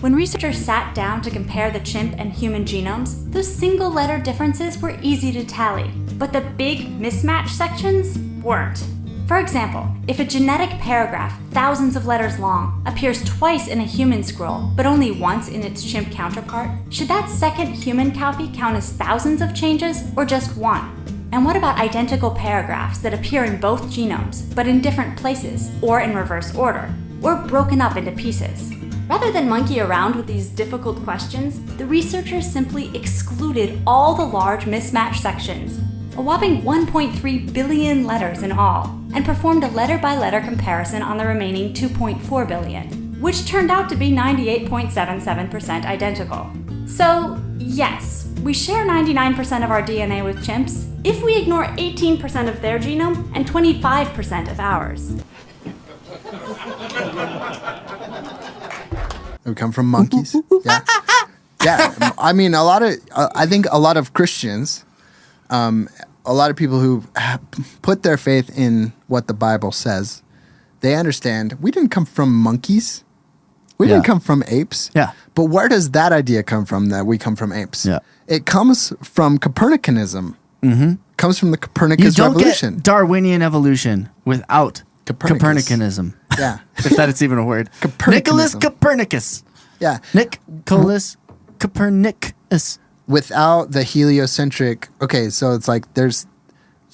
When researchers sat down to compare the chimp and human genomes, those single-letter differences were easy to tally, but the big mismatch sections weren't. For example, if a genetic paragraph, thousands of letters long, appears twice in a human scroll, but only once in its chimp counterpart, should that second human copy count as thousands of changes, or just one? And what about identical paragraphs that appear in both genomes, but in different places, or in reverse order, or broken up into pieces? Rather than monkey around with these difficult questions, the researchers simply excluded all the large mismatch sections, a whopping 1.3 billion letters in all, and performed a letter-by-letter comparison on the remaining 2.4 billion, which turned out to be 98.77% identical. So, yes, we share 99% of our DNA with chimps if we ignore 18% of their genome and 25% of ours. We come from monkeys. Yeah. Yeah. I mean, I think a lot of Christians, a lot of people who put their faith in what the Bible says, they understand we didn't come from monkeys. We didn't come from apes. Yeah. But where does that idea come from that we come from apes? Yeah. It comes from Copernicanism. Mm-hmm. Comes from the Copernicus you don't revolution. Get Darwinian evolution without Copernicanism. Yeah. If that is even a word. Nicholas Copernicus. Yeah. Nicholas Copernicus. Without the heliocentric, okay, so it's like the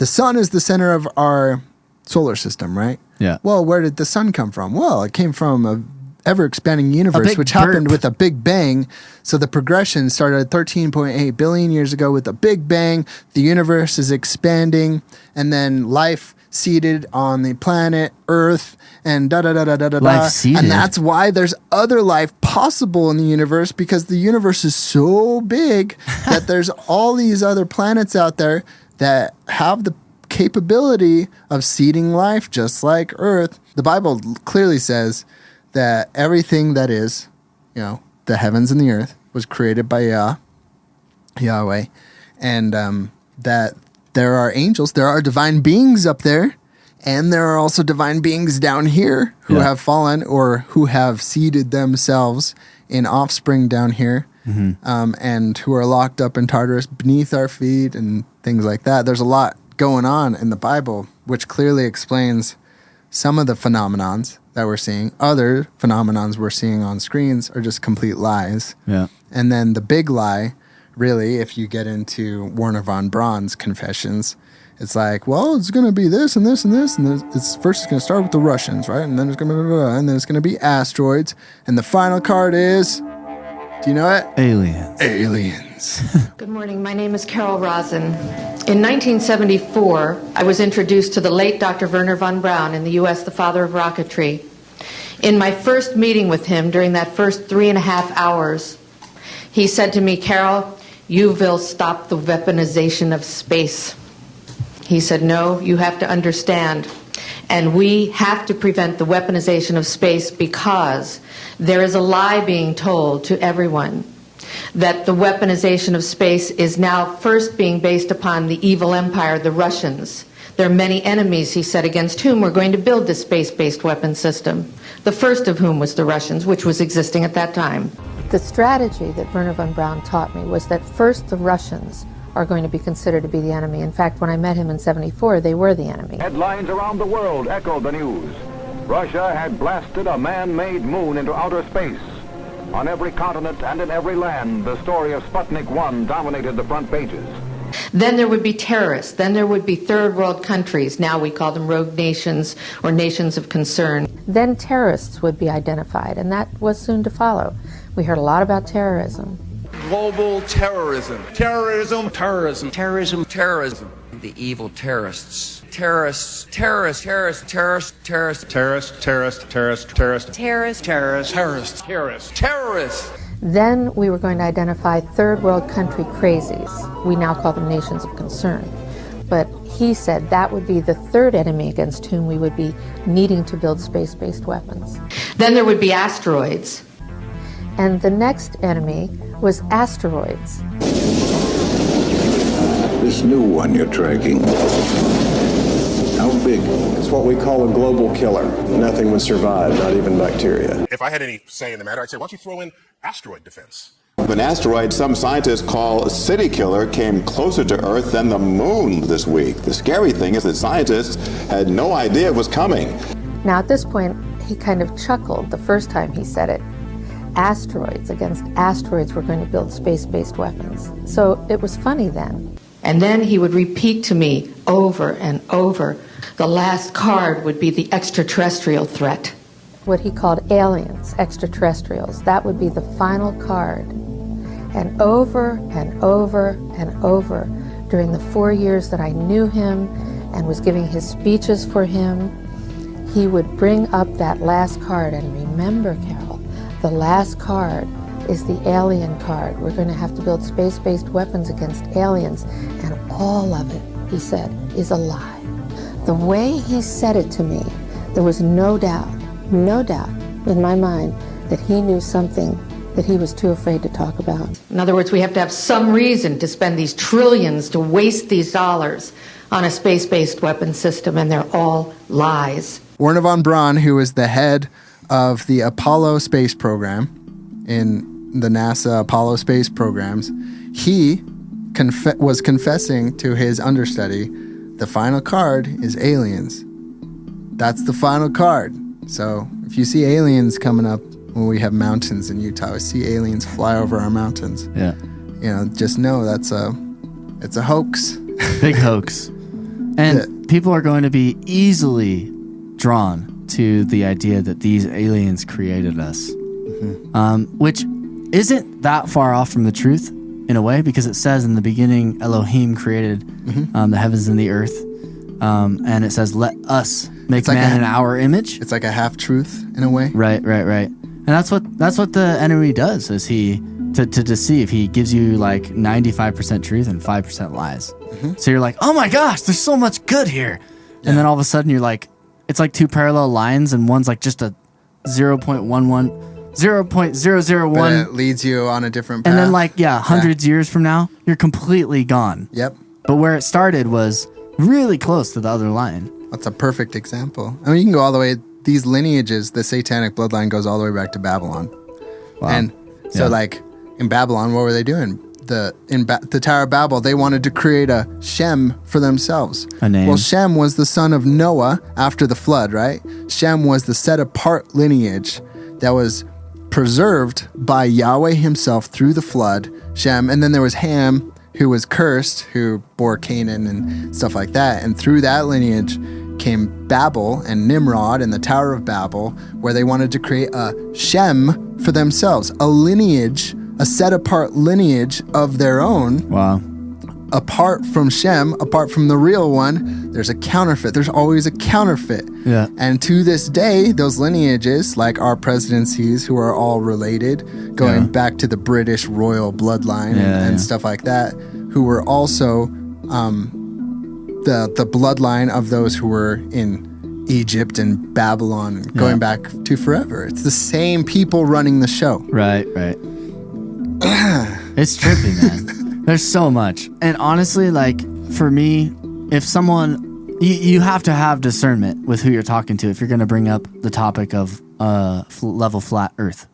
sun is the center of our solar system, right? Yeah. Well, where did the sun come from? Well, it came from a ever-expanding universe, which happened with a big bang. So the progression started at 13.8 billion years ago with a big bang. The universe is expanding, and then life seeded on the planet Earth, and da-da-da-da-da-da. Life seeded. And that's why there's other life possible in the universe, because the universe is so big that there's all these other planets out there that have the capability of seeding life just like Earth. The Bible clearly says that everything that is, the heavens and the earth was created by Yahweh, and that there are angels, there are divine beings up there, and there are also divine beings down here who have fallen or who have seeded themselves in offspring down here, and who are locked up in Tartarus beneath our feet and things like that. There's a lot going on in the Bible, which clearly explains some of the phenomenons that we're seeing. Other phenomenons we're seeing on screens are just complete lies. Yeah. And then the big lie, really, if you get into Werner Von Braun's confessions, it's like, well, it's going to be this and this and this, and it's first it's going to start with the Russians, right? And then it's going to, and then it's going to be asteroids, and the final card is, do you know it? Aliens. Aliens. Good morning. My name is Carol Rosin. In 1974, I was introduced to the late Dr. Werner Von Braun, in the U.S., the father of rocketry. In my first meeting with him, during that first 3.5 hours, he said to me, Carol, you will stop the weaponization of space. He said, no, you have to understand. And we have to prevent the weaponization of space because there is a lie being told to everyone that the weaponization of space is now first being based upon the evil empire, the Russians. There are many enemies, he said, against whom we're going to build this space-based weapon system, the first of whom was the Russians, which was existing at that time. The strategy that Werner von Braun taught me was that first the Russians are going to be considered to be the enemy. In fact, when I met him in '74, they were the enemy. Headlines around the world echoed the news. Russia had blasted a man-made moon into outer space. On every continent and in every land, the story of Sputnik 1 dominated the front pages. Then there would be terrorists. Then there would be third world countries. Now we call them rogue nations or nations of concern. Then terrorists would be identified, and that was soon to follow. We heard a lot about terrorism. Global terrorism. Terrorism. Terrorism. Terrorism. Terrorism. The evil terrorists. Terrorists. Terrorists. Terrorists. Terrorists. Terrorists. Terrorists. Terrorists. Terrorists. Terrorists. Terrorists. Terrorists. Terrorists. Terrorists. Terrorists. Then we were going to identify third world country crazies. We now call them nations of concern. But he said that would be the third enemy against whom we would be needing to build space-based weapons. Then there would be asteroids. And the next enemy was asteroids. This new one you're tracking, how big? It's what we call a global killer. Nothing would survive, not even bacteria. If I had any say in the matter, I'd say, why don't you throw in asteroid defense? An asteroid some scientists call a city killer came closer to Earth than the moon this week. The scary thing is that scientists had no idea it was coming. Now at this point, he kind of chuckled the first time he said it. Asteroids, against asteroids, we're going to build space-based weapons. So it was funny then. And then he would repeat to me over and over, the last card would be the extraterrestrial threat. What he called aliens, extraterrestrials, that would be the final card. And over and over and over, during the 4 years that I knew him and was giving his speeches for him, he would bring up that last card. And remember, Carol, the last card is the alien card. We're going to have to build space-based weapons against aliens, and all of it, he said, is a lie. The way he said it to me, there was no doubt in my mind that he knew something that he was too afraid to talk about. In other words, we have to have some reason to spend these trillions, to waste these dollars on a space-based weapon system, and they're all lies. Werner Von Braun, who was the head of the Apollo space program in the NASA Apollo space programs, he was confessing to his understudy, the final card is aliens. That's the final card. So if you see aliens coming up when we have mountains in Utah, we see aliens fly over our mountains. Yeah. You know, just know it's a hoax. Big hoax. And people are going to be easily drawn to the idea that these aliens created us, which isn't that far off from the truth in a way, because it says in the beginning, Elohim created the heavens and the earth, and it says, let us make man in our image. It's like a half-truth in a way. Right. And that's what the enemy does, is he, to deceive, he gives you like 95% truth and 5% lies. So you're like, oh my gosh, there's so much good here. And then all of a sudden you're like, it's like two parallel lines, and one's like just a 0.001. But it leads you on a different path. And then hundreds years from now, you're completely gone. Yep. But where it started was really close to the other line. That's a perfect example. I mean, you can go all the way, these lineages, the satanic bloodline goes all the way back to Babylon. Wow. And so in Babylon, what were they doing? The Tower of Babel, they wanted to create a Shem for themselves. A name. Well, Shem was the son of Noah after the flood, right? Shem was the set-apart lineage that was preserved by Yahweh himself through the flood, Shem. And then there was Ham, who was cursed, who bore Canaan and stuff like that. And through that lineage came Babel and Nimrod and the Tower of Babel, where they wanted to create a Shem for themselves, a lineage, a set-apart lineage of their own. Wow. Apart from Shem, apart from the real one, there's a counterfeit. There's always a counterfeit. Yeah. And to this day, those lineages, like our presidencies, who are all related, going back to the British royal bloodline and stuff like that, who were also the bloodline of those who were in Egypt and Babylon, going back to forever. It's the same people running the show. Right. It's trippy, man. There's so much. And honestly, like, for me, if someone... You have to have discernment with who you're talking to if you're going to bring up the topic of level flat Earth.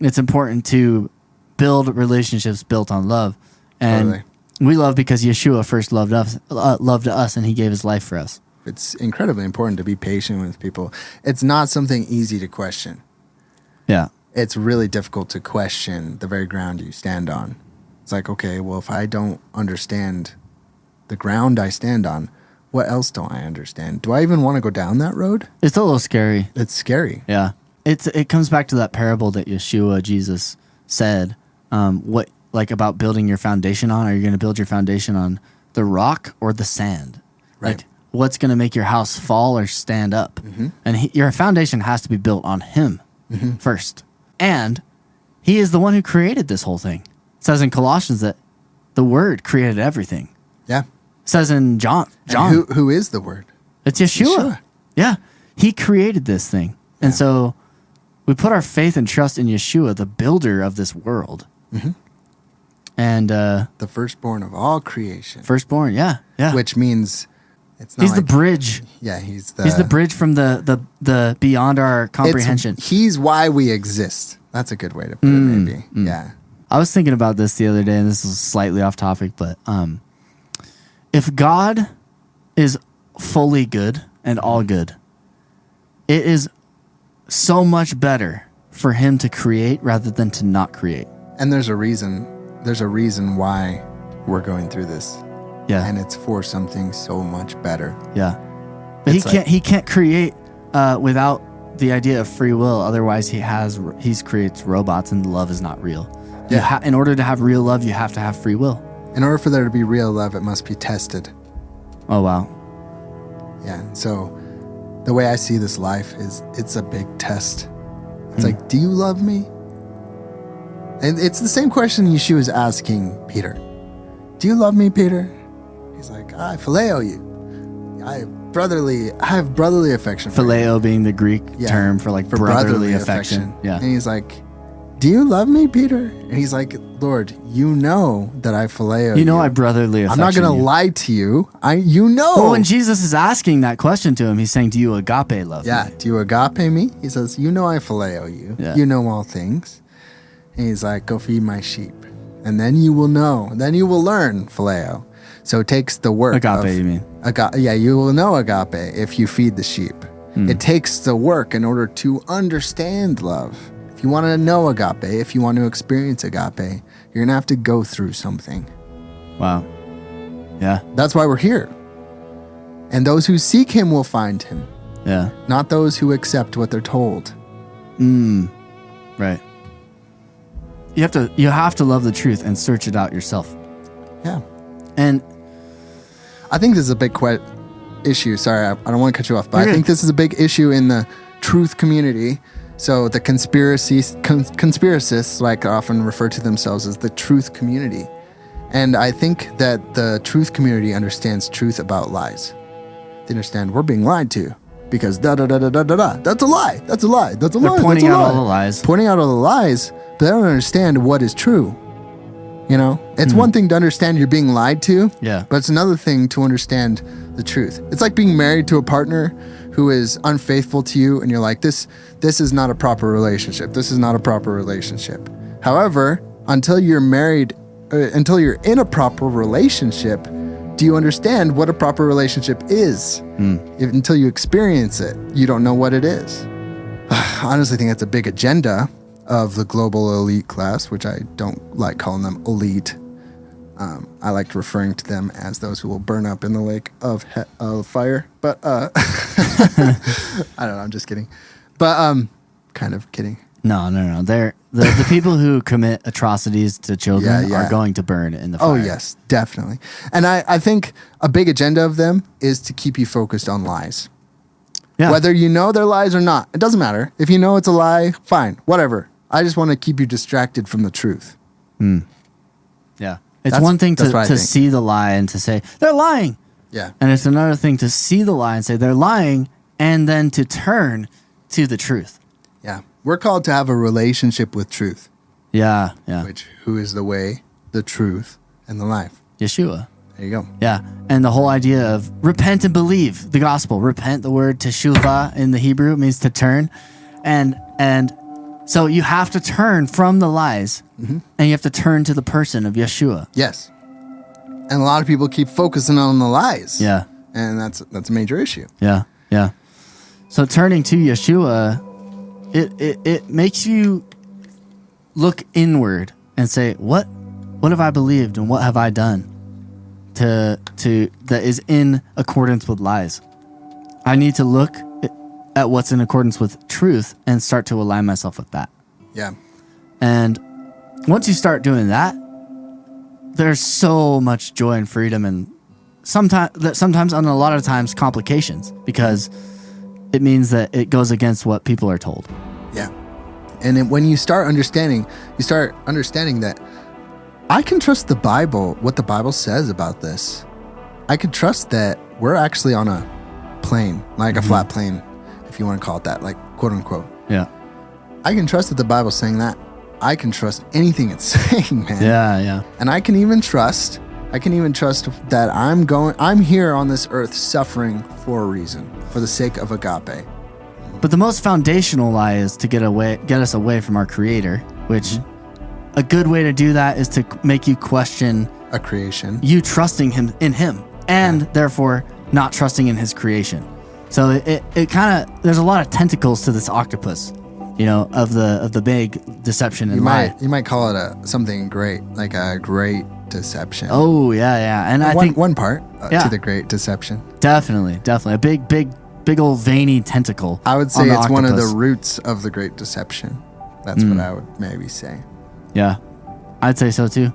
It's important to build relationships built on love. And We love because Yeshua first loved us, and he gave his life for us. It's incredibly important to be patient with people. It's not something easy to question. Yeah. It's really difficult to question the very ground you stand on. It's like, okay, well, if I don't understand the ground I stand on, what else don't I understand? Do I even want to go down that road? It's a little scary. It's scary. Yeah. It comes back to that parable that Yeshua, Jesus, said, about building your foundation on. Are you going to build your foundation on the rock or the sand? Right. Like, what's going to make your house fall or stand up? Mm-hmm. And your foundation has to be built on him first. And he is the one who created this whole thing. It says in Colossians that the Word created everything. Yeah. It says in John. And who is the Word? It's Yeshua. Yeah. He created this thing. Yeah. And so we put our faith and trust in Yeshua, the builder of this world. Mm-hmm. And the firstborn of all creation. Firstborn, yeah. Which means it's not he's the bridge. Yeah, he's the bridge from the beyond our comprehension. He's why we exist. That's a good way to put it, maybe. Yeah. I was thinking about this the other day, and this is slightly off topic, but if God is fully good and all good, it is so much better for him to create rather than to not create. And there's a reason. There's a reason why we're going through this. Yeah. And it's for something so much better. Yeah. But he can't create without the idea of free will. Otherwise he creates robots and love is not real. Yeah. In order to have real love, you have to have free will. In order for there to be real love, it must be tested. Oh, wow. Yeah. So the way I see this life is it's a big test. It's like, do you love me? And it's the same question Yeshua is asking Peter. Do you love me, Peter? He's like, I phileo you. I have brotherly affection for Phileo you. Being the Greek term for brotherly affection. Yeah. And he's like, do you love me, Peter? And he's like, Lord, you know that I phileo you. You know I brotherly affection. I'm not going to lie to you. You know. Well, when Jesus is asking that question to him, he's saying, do you agape love me? Yeah. Do you agape me? He says, you know I phileo you. Yeah. You know all things. And he's like, go feed my sheep. And then you will know. Then you will learn phileo. So it takes the work. Agape, you mean? Yeah, you will know agape if you feed the sheep. It takes the work in order to understand love. If you want to know agape, if you want to experience agape, you're going to have to go through something. Wow. Yeah. That's why we're here. And those who seek him will find him. Yeah. Not those who accept what they're told. Right. You have to love the truth and search it out yourself. Yeah. And I think this is a big issue. Sorry, I don't want to cut you off, but I think this is a big issue in the truth community. So the conspiracists like often refer to themselves as the truth community. And I think that the truth community understands truth about lies. They understand we're being lied to because da-da-da-da-da-da-da. That's a lie. That's a lie. That's a lie. They're pointing out all the lies. Pointing out all the lies, but they don't understand what is true. You know, it's one thing to understand you're being lied to, but it's another thing to understand the truth. It's like being married to a partner who is unfaithful to you, and you're like, this is not a proper relationship. This is not a proper relationship. However, until you're married, until you're in a proper relationship, do you understand what a proper relationship is? Until you experience it, you don't know what it is. I honestly think that's a big agenda of the global elite class, which I don't like calling them elite. I like referring to them as those who will burn up in the lake of fire. But I don't know. I'm just kidding. But kind of kidding. No. They're the people who commit atrocities to children are going to burn in the fire. Oh, yes, definitely. And I think a big agenda of them is to keep you focused on lies. Yeah. Whether you know they're lies or not, it doesn't matter. If you know it's a lie, fine, whatever. I just want to keep you distracted from the truth. Yeah. It's one thing to see the lie and to say, they're lying. Yeah. And it's another thing to see the lie and say, they're lying, and then to turn to the truth. Yeah. We're called to have a relationship with truth. Yeah. Who is the way, the truth, and the life? Yeshua. There you go. Yeah. And the whole idea of repent and believe the gospel. Repent, the word teshuvah in the Hebrew, means to turn. And so you have to turn from the lies, and you have to turn to the person of Yeshua. Yes. And a lot of people keep focusing on the lies. Yeah. And that's a major issue. Yeah. Yeah. So turning to Yeshua, it makes you look inward and say, what have I believed and what have I done to that is in accordance with lies? I need to look at what's in accordance with truth and start to align myself with that. Yeah. And once you start doing that, there's so much joy and freedom, and sometimes and a lot of times complications, because it means that it goes against what people are told. Yeah. And when you start understanding that I can trust the Bible, what the Bible says about this. I can trust that we're actually on a plane, like a flat plane, if you want to call it that, like quote unquote. Yeah. I can trust that the Bible's saying that. I can trust anything it's saying, man. Yeah, yeah. And I can even trust that I'm here on this earth suffering for a reason, for the sake of agape. But the most foundational lie is to get us away from our Creator, which a good way to do that is to make you question a creation. You trusting in him, and therefore not trusting in his creation. So it kind of, there's a lot of tentacles to this octopus, of the big deception and lie. You might call it something great, like a great deception. Oh yeah, and I think one part to the great deception. Definitely, a big old veiny tentacle. I would say it's one of the roots of the great deception. That's what I would maybe say. Yeah, I'd say so too,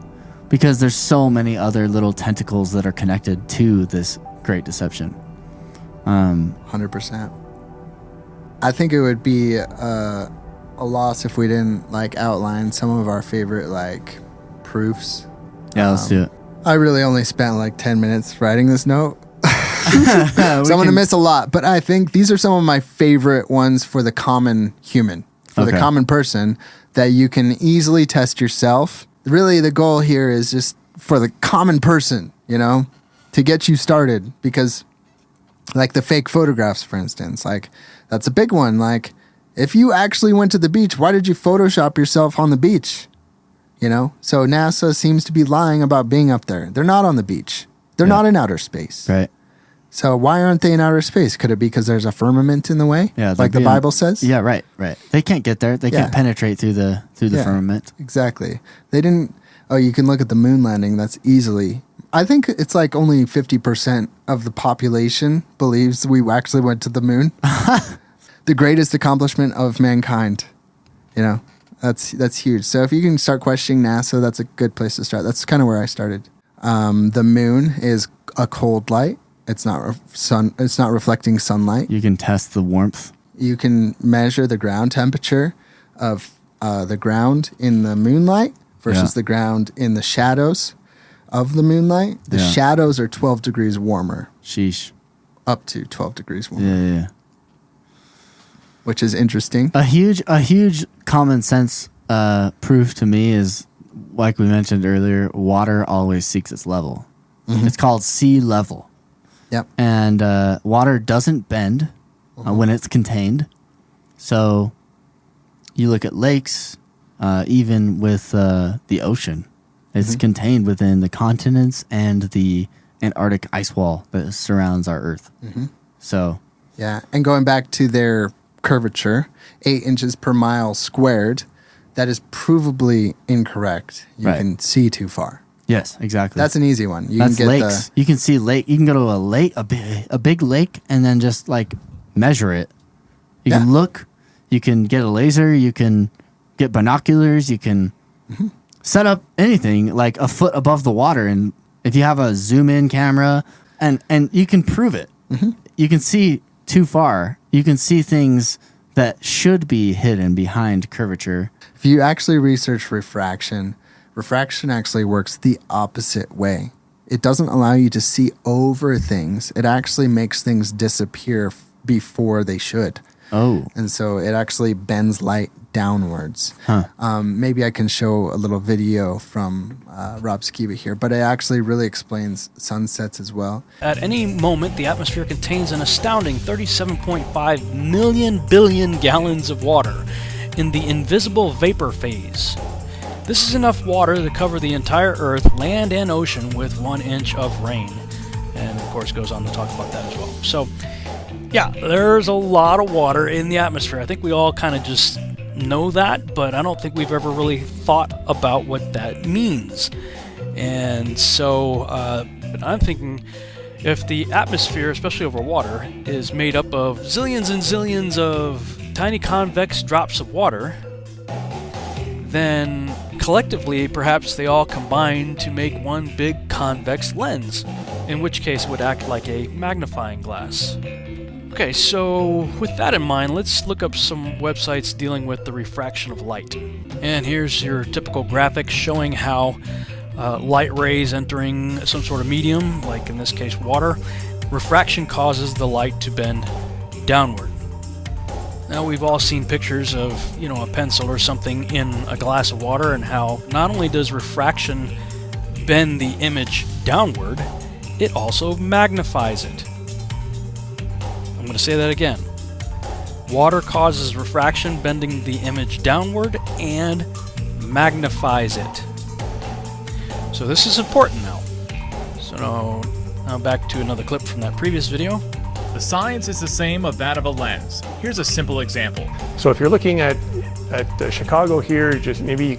because there's so many other little tentacles that are connected to this great deception. 100%. I think it would be a loss if we didn't outline some of our favorite proofs. Yeah, let's do it. I really only spent 10 minutes writing this note. So I'm going to miss a lot, but I think these are some of my favorite ones for the common human, for the common person, that you can easily test yourself. Really, the goal here is just for the common person, to get you started, because the fake photographs, for instance, that's a big one. If you actually went to the beach, why did you Photoshop yourself on the beach? So NASA seems to be lying about being up there. They're not on the beach. They're not in outer space. Right. So why aren't they in outer space? Could it be because there's a firmament in the way? Yeah, the Bible says? Yeah, right. They can't get there. They can't penetrate through the firmament. Exactly. They didn't. Oh, you can look at the moon landing. That's easily. I think it's only 50% of the population believes we actually went to the moon. The greatest accomplishment of mankind. That's huge. So if you can start questioning NASA, that's a good place to start. That's kind of where I started. The moon is a cold light. It's not It's not reflecting sunlight. You can test the warmth. You can measure the ground temperature of the ground in the moonlight versus the ground in the shadows of the moonlight. The shadows are 12 degrees warmer. Sheesh. Up to 12 degrees warmer. Yeah. Which is interesting. A huge common sense proof to me is, like we mentioned earlier, water always seeks its level. Mm-hmm. It's called sea level. Yep. And water doesn't bend when it's contained. So you look at lakes, even with the ocean, it's contained within the continents and the Antarctic ice wall that surrounds our Earth. Mm-hmm. So. Yeah. And going back to their curvature, 8 inches per mile squared, that is provably incorrect. You can see too far. Yes, exactly. That's an easy one. You can get lakes. You can see lake. You can go to a lake, a big lake, and then just measure it. You can look. You can get a laser. You can get binoculars. You can set up anything a foot above the water, and if you have a zoom in camera, and you can prove it. Mm-hmm. You can see too far. You can see things that should be hidden behind curvature. If you actually research refraction actually works the opposite way. It doesn't allow you to see over things. It actually makes things disappear before they should. Oh. And so it actually bends light downwards. Huh. Maybe I can show a little video from Rob Skiba here, but it actually really explains sunsets as well. At any moment, the atmosphere contains an astounding 37.5 million billion gallons of water in the invisible vapor phase. This is enough water to cover the entire Earth, land and ocean, with 1 inch of rain. And of course goes on to talk about that as well. So yeah, there's a lot of water in the atmosphere. I think we all kind of just know that, but I don't think we've ever really thought about what that means. And so I'm thinking, if the atmosphere, especially over water, is made up of zillions and zillions of tiny convex drops of water, then collectively perhaps they all combine to make one big convex lens, in which case it would act like a magnifying glass. Okay, so with that in mind, let's look up some websites dealing with the refraction of light. And here's your typical graphic showing how light rays entering some sort of medium, like in this case water, refraction causes the light to bend downward. Now we've all seen pictures of, a pencil or something in a glass of water, and how not only does refraction bend the image downward, it also magnifies it. I'm going to say that again. Water causes refraction, bending the image downward, and magnifies it. So this is important now. So now back to another clip from that previous video. The science is the same of that of a lens. Here's a simple example. So if you're looking at Chicago here,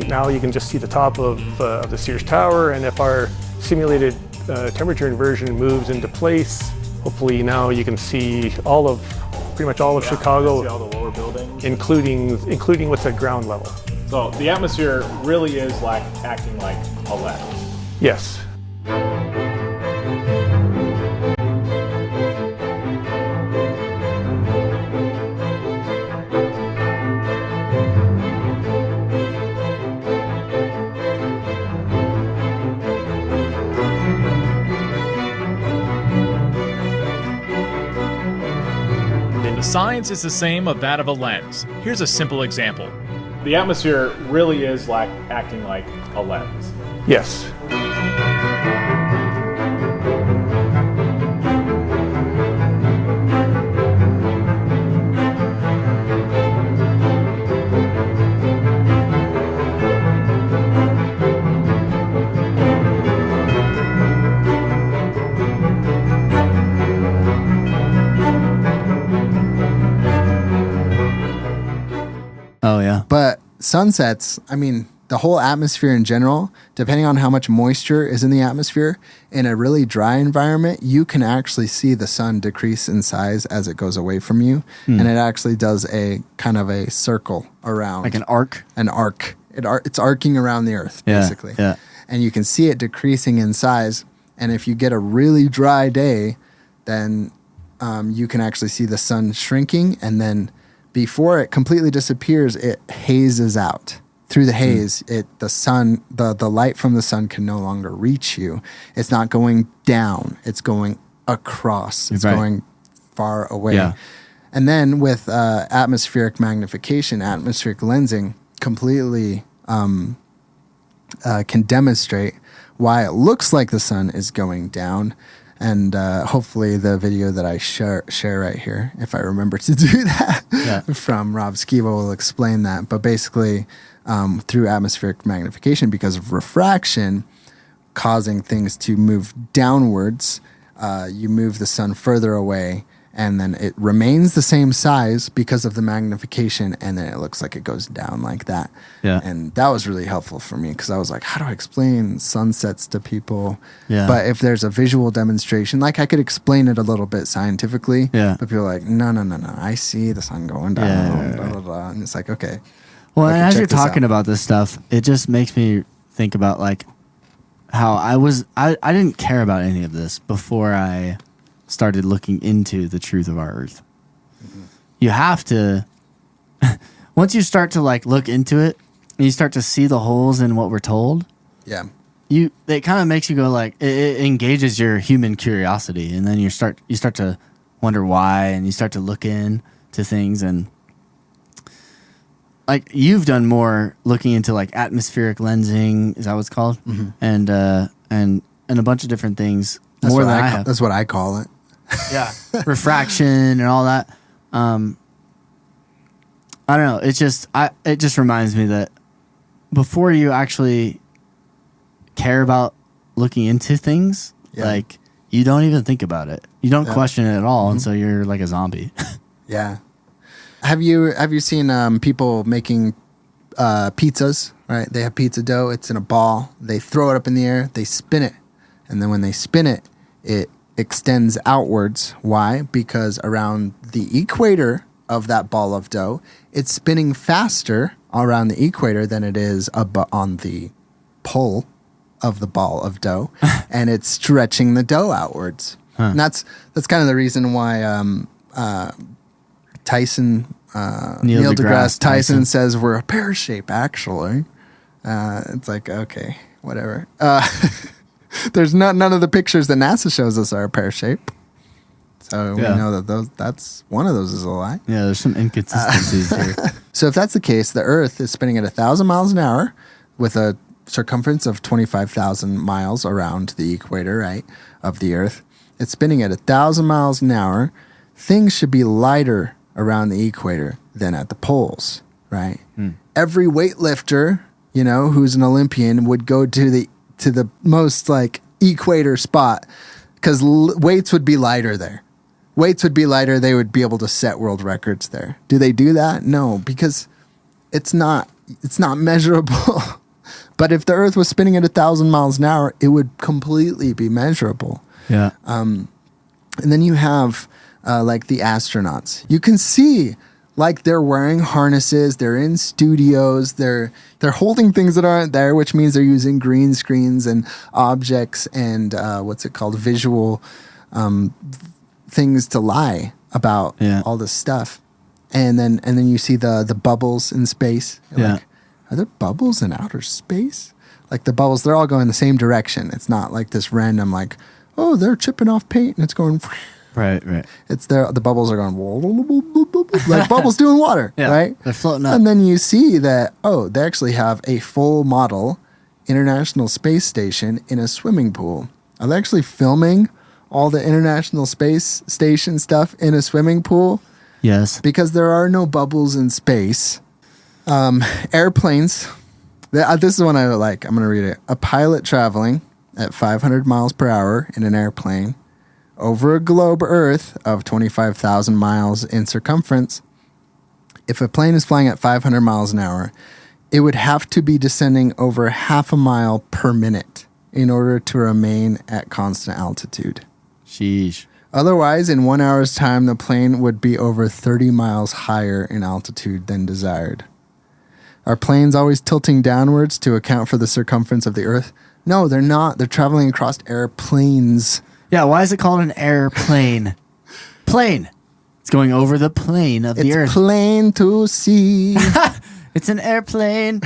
now you can just see the top of the Sears Tower, and if our simulated temperature inversion moves into place, hopefully now you can see pretty much all of Chicago, see all the lower buildings, including what's at ground level. So the atmosphere really is acting like a lens. Yes. The science is the same of that of a lens. Here's a simple example. The atmosphere really is acting like a lens. Yes. Oh, yeah. But sunsets, the whole atmosphere in general, depending on how much moisture is in the atmosphere, in a really dry environment, you can actually see the sun decrease in size as it goes away from you. And it actually does a kind of a circle around. Like an arc? An arc. It's arcing around the earth, basically. Yeah. And you can see it decreasing in size. And if you get a really dry day, then you can actually see the sun shrinking, and then before it completely disappears, it hazes out. Through the haze, the light from the sun can no longer reach you. It's not going down. It's going across. It's going far away. Yeah. And then with atmospheric magnification, atmospheric lensing completely can demonstrate why it looks like the sun is going down. And hopefully the video that I share right here, if I remember to do that, from Rob Skiba will explain that. But basically, through atmospheric magnification, because of refraction causing things to move downwards, you move the sun further away, and then it remains the same size because of the magnification, and then it looks like it goes down like that. Yeah. And that was really helpful for me, because I was like, how do I explain sunsets to people? Yeah. But if there's a visual demonstration, I could explain it a little bit scientifically, yeah. But people are like, no, I see the sun going down, blah, blah, blah. And it's like, okay. Well, and as you're talking about this stuff, it just makes me think about how I didn't care about any of this before I started looking into the truth of our Earth. Mm-hmm. You have to, once you start to look into it, and you start to see the holes in what we're told. Yeah. It kind of makes you go it engages your human curiosity, and then you start to wonder why, and you start to look into things, and you've done more looking into atmospheric lensing, is that what it's called? Mm-hmm. And a bunch of different things. That's more than I have. That's what I call it. Yeah. Refraction and all that. I don't know. It just reminds me that before you actually care about looking into things, like you don't even think about it. You don't question it at all, and so you're like a zombie. Yeah. Have you seen people making pizzas? Right, they have pizza dough. It's in a ball. They throw it up in the air. They spin it, and then when they spin it, it extends outwards. Why? Because around the equator of that ball of dough, it's spinning faster around the equator than it is on the pole of the ball of dough, and it's stretching the dough outwards. And that's kind of the reason why Tyson, Neil deGrasse Tyson says we're a pear shape, actually. It's like, okay, whatever. There's none of the pictures that NASA shows us are a pear shape. So we know that that's one of those is a lie. Yeah, there's some inconsistencies here. So if that's the case, the Earth is spinning at 1,000 miles an hour with a circumference of 25,000 miles around the equator, right, of the Earth. It's spinning at 1,000 miles an hour. Things should be lighter around the equator than at the poles, right? Every weightlifter, who's an Olympian would go to the most like equator spot because weights would be lighter there. Weights would be lighter. They would be able to set world records there. Do they do that? No, because it's not measurable. But if the Earth was spinning at 1,000 miles an hour, it would completely be measurable. Yeah. And then you have like the astronauts. You can see like they're wearing harnesses. They're in studios. They're holding things that aren't there, which means they're using green screens and objects and visual things to lie about all this stuff. And then you see the bubbles in space. You're like, are there bubbles in outer space? Like the bubbles, they're all going the same direction. It's not like this random like, oh, they're chipping off paint and it's going. Right. It's there. The bubbles are going like bubbles doing water, right? They're floating up. And then you see that, they actually have a full model International Space Station in a swimming pool. Are they actually filming all the International Space Station stuff in a swimming pool? Yes. Because there are no bubbles in space. Airplanes. This is one I like. I'm going to read it. A pilot traveling at 500 miles per hour in an airplane over a globe Earth of 25,000 miles in circumference. If a plane is flying at 500 miles an hour, it would have to be descending over half a mile per minute in order to remain at constant altitude. Sheesh. Otherwise, in 1 hour's time, the plane would be over 30 miles higher in altitude than desired. Are planes always tilting downwards to account for the circumference of the Earth? No, they're not. They're traveling across airplanes. Yeah, why is it called an airplane? Plane. It's going over the plane of the Earth. It's plain to see. It's an airplane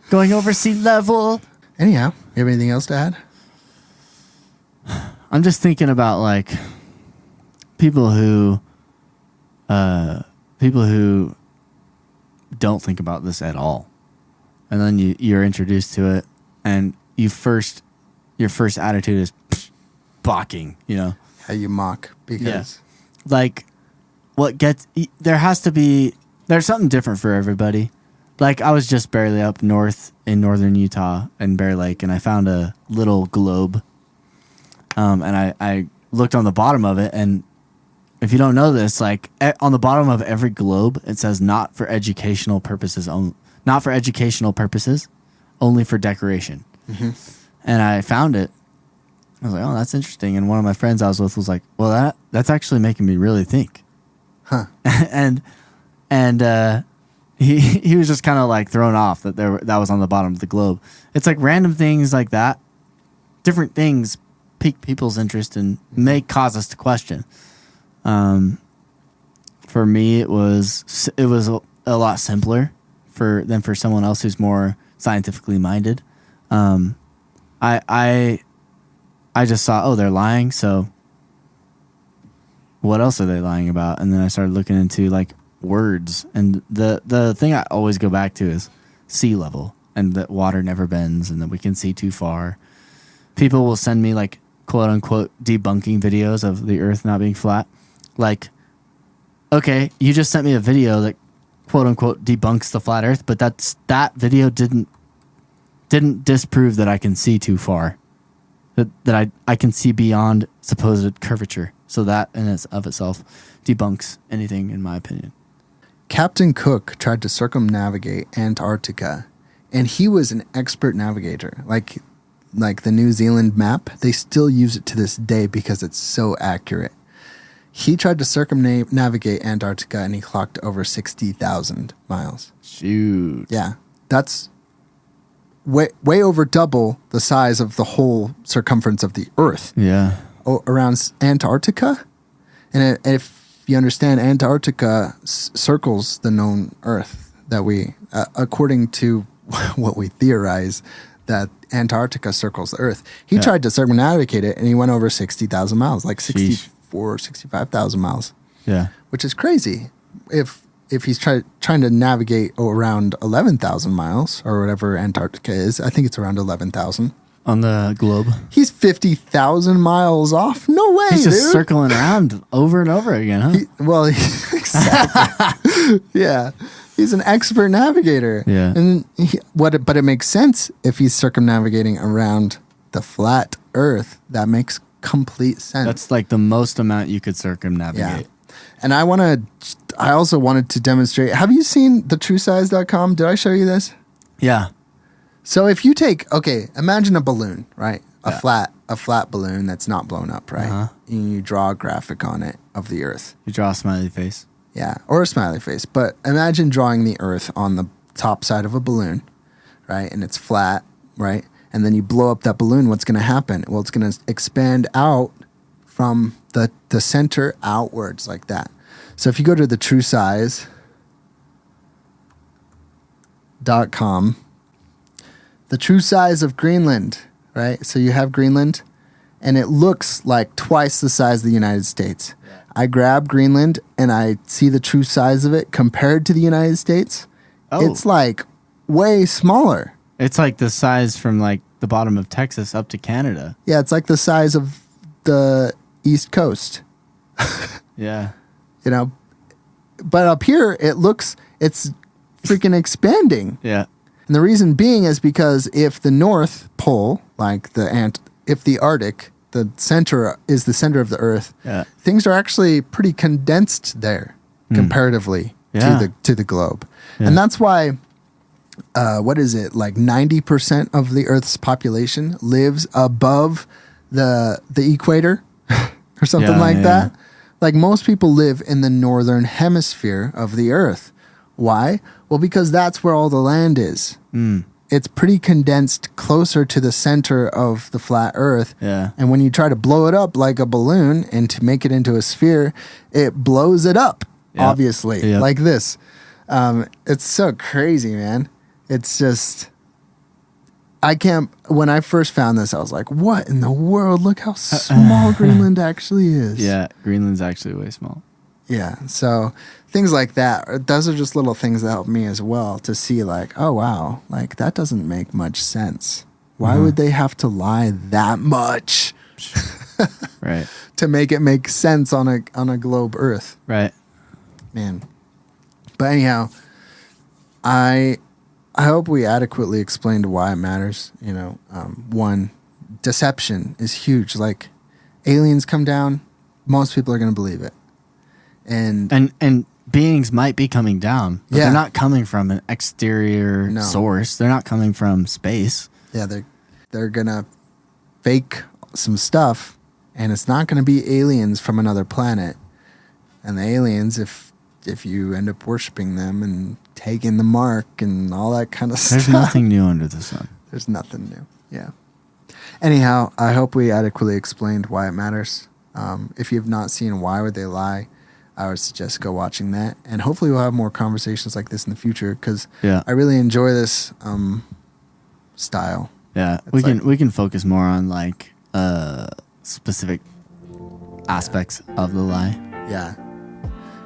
going over sea level. Anyhow, you have anything else to add? I'm just thinking about like people who don't think about this at all, and then you're introduced to it, and your first attitude is balking. Yeah, you mock because like there's something different for everybody. Like I was just barely up north in northern Utah in Bear Lake, and I found a little globe. And I looked on the bottom of it, and if you don't know this, like on the bottom of every globe, it says not for educational purposes, not for educational purposes, only for decoration. Mm-hmm. And I found it. I was like, oh, that's interesting. And one of my friends I was with was like, well, that's actually making me really think. Huh. and he was just kind of like thrown off that that was on the bottom of the globe. It's like random things like that, different things pique people's interest and may cause us to question. For me, it was a lot simpler than for someone else who's more scientifically minded. I just saw, they're lying, so what else are they lying about? And then I started looking into like words, and the thing I always go back to is sea level, and that water never bends, and that we can see too far. People will send me like quote unquote debunking videos of the Earth not being flat. Like, okay, you just sent me a video that quote unquote debunks the flat Earth, but that video didn't disprove that I can see too far, that I can see beyond supposed curvature. So that in of itself debunks anything, in my opinion. Captain Cook tried to circumnavigate Antarctica, and he was an expert navigator. Like the New Zealand map, they still use it to this day because it's so accurate. He tried to circumnavigate Antarctica, and he clocked over 60,000 miles. Shoot. Yeah, that's way over double the size of the whole circumference of the Earth. Yeah. Around Antarctica. And if you understand, Antarctica circles the known Earth that we, according to what we theorize, that Antarctica circles the Earth. He tried to circumnavigate it, and he went over 60,000 miles, like 65,000 miles. Yeah. Which is crazy. If he's trying to navigate around 11,000 miles, or whatever Antarctica is, I think it's around 11,000. On the globe. He's 50,000 miles off. No way, He's just dude. circling around over and over again, huh? Exactly. Yeah. He's an expert navigator. Yeah. And but it makes sense if he's circumnavigating around the flat Earth. That makes complete sense. That's like the most amount you could circumnavigate. Yeah. And I also wanted to demonstrate. Have you seen thetruesize.com? Did I show you this? Yeah. So if you imagine a balloon, right? A flat balloon that's not blown up, right? Uh-huh. And you draw a graphic on it of the Earth. You draw a smiley face. Yeah, or a smiley face. But imagine drawing the Earth on the top side of a balloon, right? And it's flat, right? And then you blow up that balloon. What's going to happen? Well, it's going to expand out from the center outwards like that. So if you go to thetruesize.com, the true size of Greenland, right? So you have Greenland, and it looks like twice the size of the United States. Yeah. I grab Greenland, and I see the true size of it compared to the United States. Oh. It's like way smaller. It's like the size from like the bottom of Texas up to Canada. Yeah, it's like the size of the East Coast. Yeah. You know, but up here, it's freaking expanding. Yeah. And the reason being is because if the North Pole, like if the Arctic, the center is the center of the Earth, things are actually pretty condensed there comparatively to the globe. Yeah. And that's why, what is it, like 90% of the Earth's population lives above the equator or something like that. Like most people live in the northern hemisphere of the Earth. Why? Well, because that's where all the land is. It's pretty condensed closer to the center of the flat Earth. Yeah. And when you try to blow it up like a balloon and to make it into a sphere, it blows it up, obviously, like this. It's so crazy, man. It's just, when I first found this, I was like, what in the world? Look how small Greenland actually is. Yeah, Greenland's actually way small. Yeah, so things like that, those are just little things that help me as well to see like, oh, wow, like that doesn't make much sense. Why would they have to lie that much? Right. To make it make sense on a globe Earth. Right. Man. But anyhow, I hope we adequately explained why it matters. You know, one, deception is huge. Like aliens come down, most people are going to believe it. And beings might be coming down, but they're not coming from an exterior source. They're not coming from space. Yeah, they're gonna fake some stuff, and it's not gonna be aliens from another planet. And the aliens, if you end up worshiping them and taking the mark and all that kind of stuff, there's nothing new under the sun. There's nothing new. Yeah. Anyhow, I hope we adequately explained why it matters. If you have not seen Why Would They Lie, I would suggest go watching that, and hopefully we'll have more conversations like this in the future because I really enjoy this style. Yeah, we can focus more on like specific aspects of the lie. Yeah,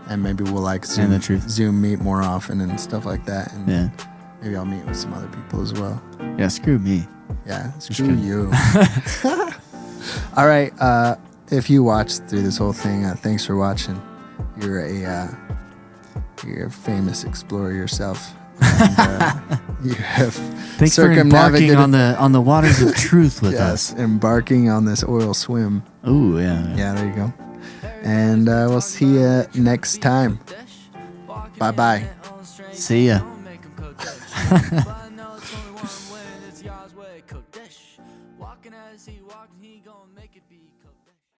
and maybe we'll like Zoom meet more often and stuff like that. And maybe I'll meet with some other people as well. Yeah, screw me. Yeah, screw you. All right, if you watched through this whole thing, thanks for watching. You're a You're a famous explorer yourself. And, you have Thanks for embarking on the waters of truth with us. Embarking on this oil swim. Oh, yeah. Yeah, there you go. And we'll see you next time. Bye-bye. See ya.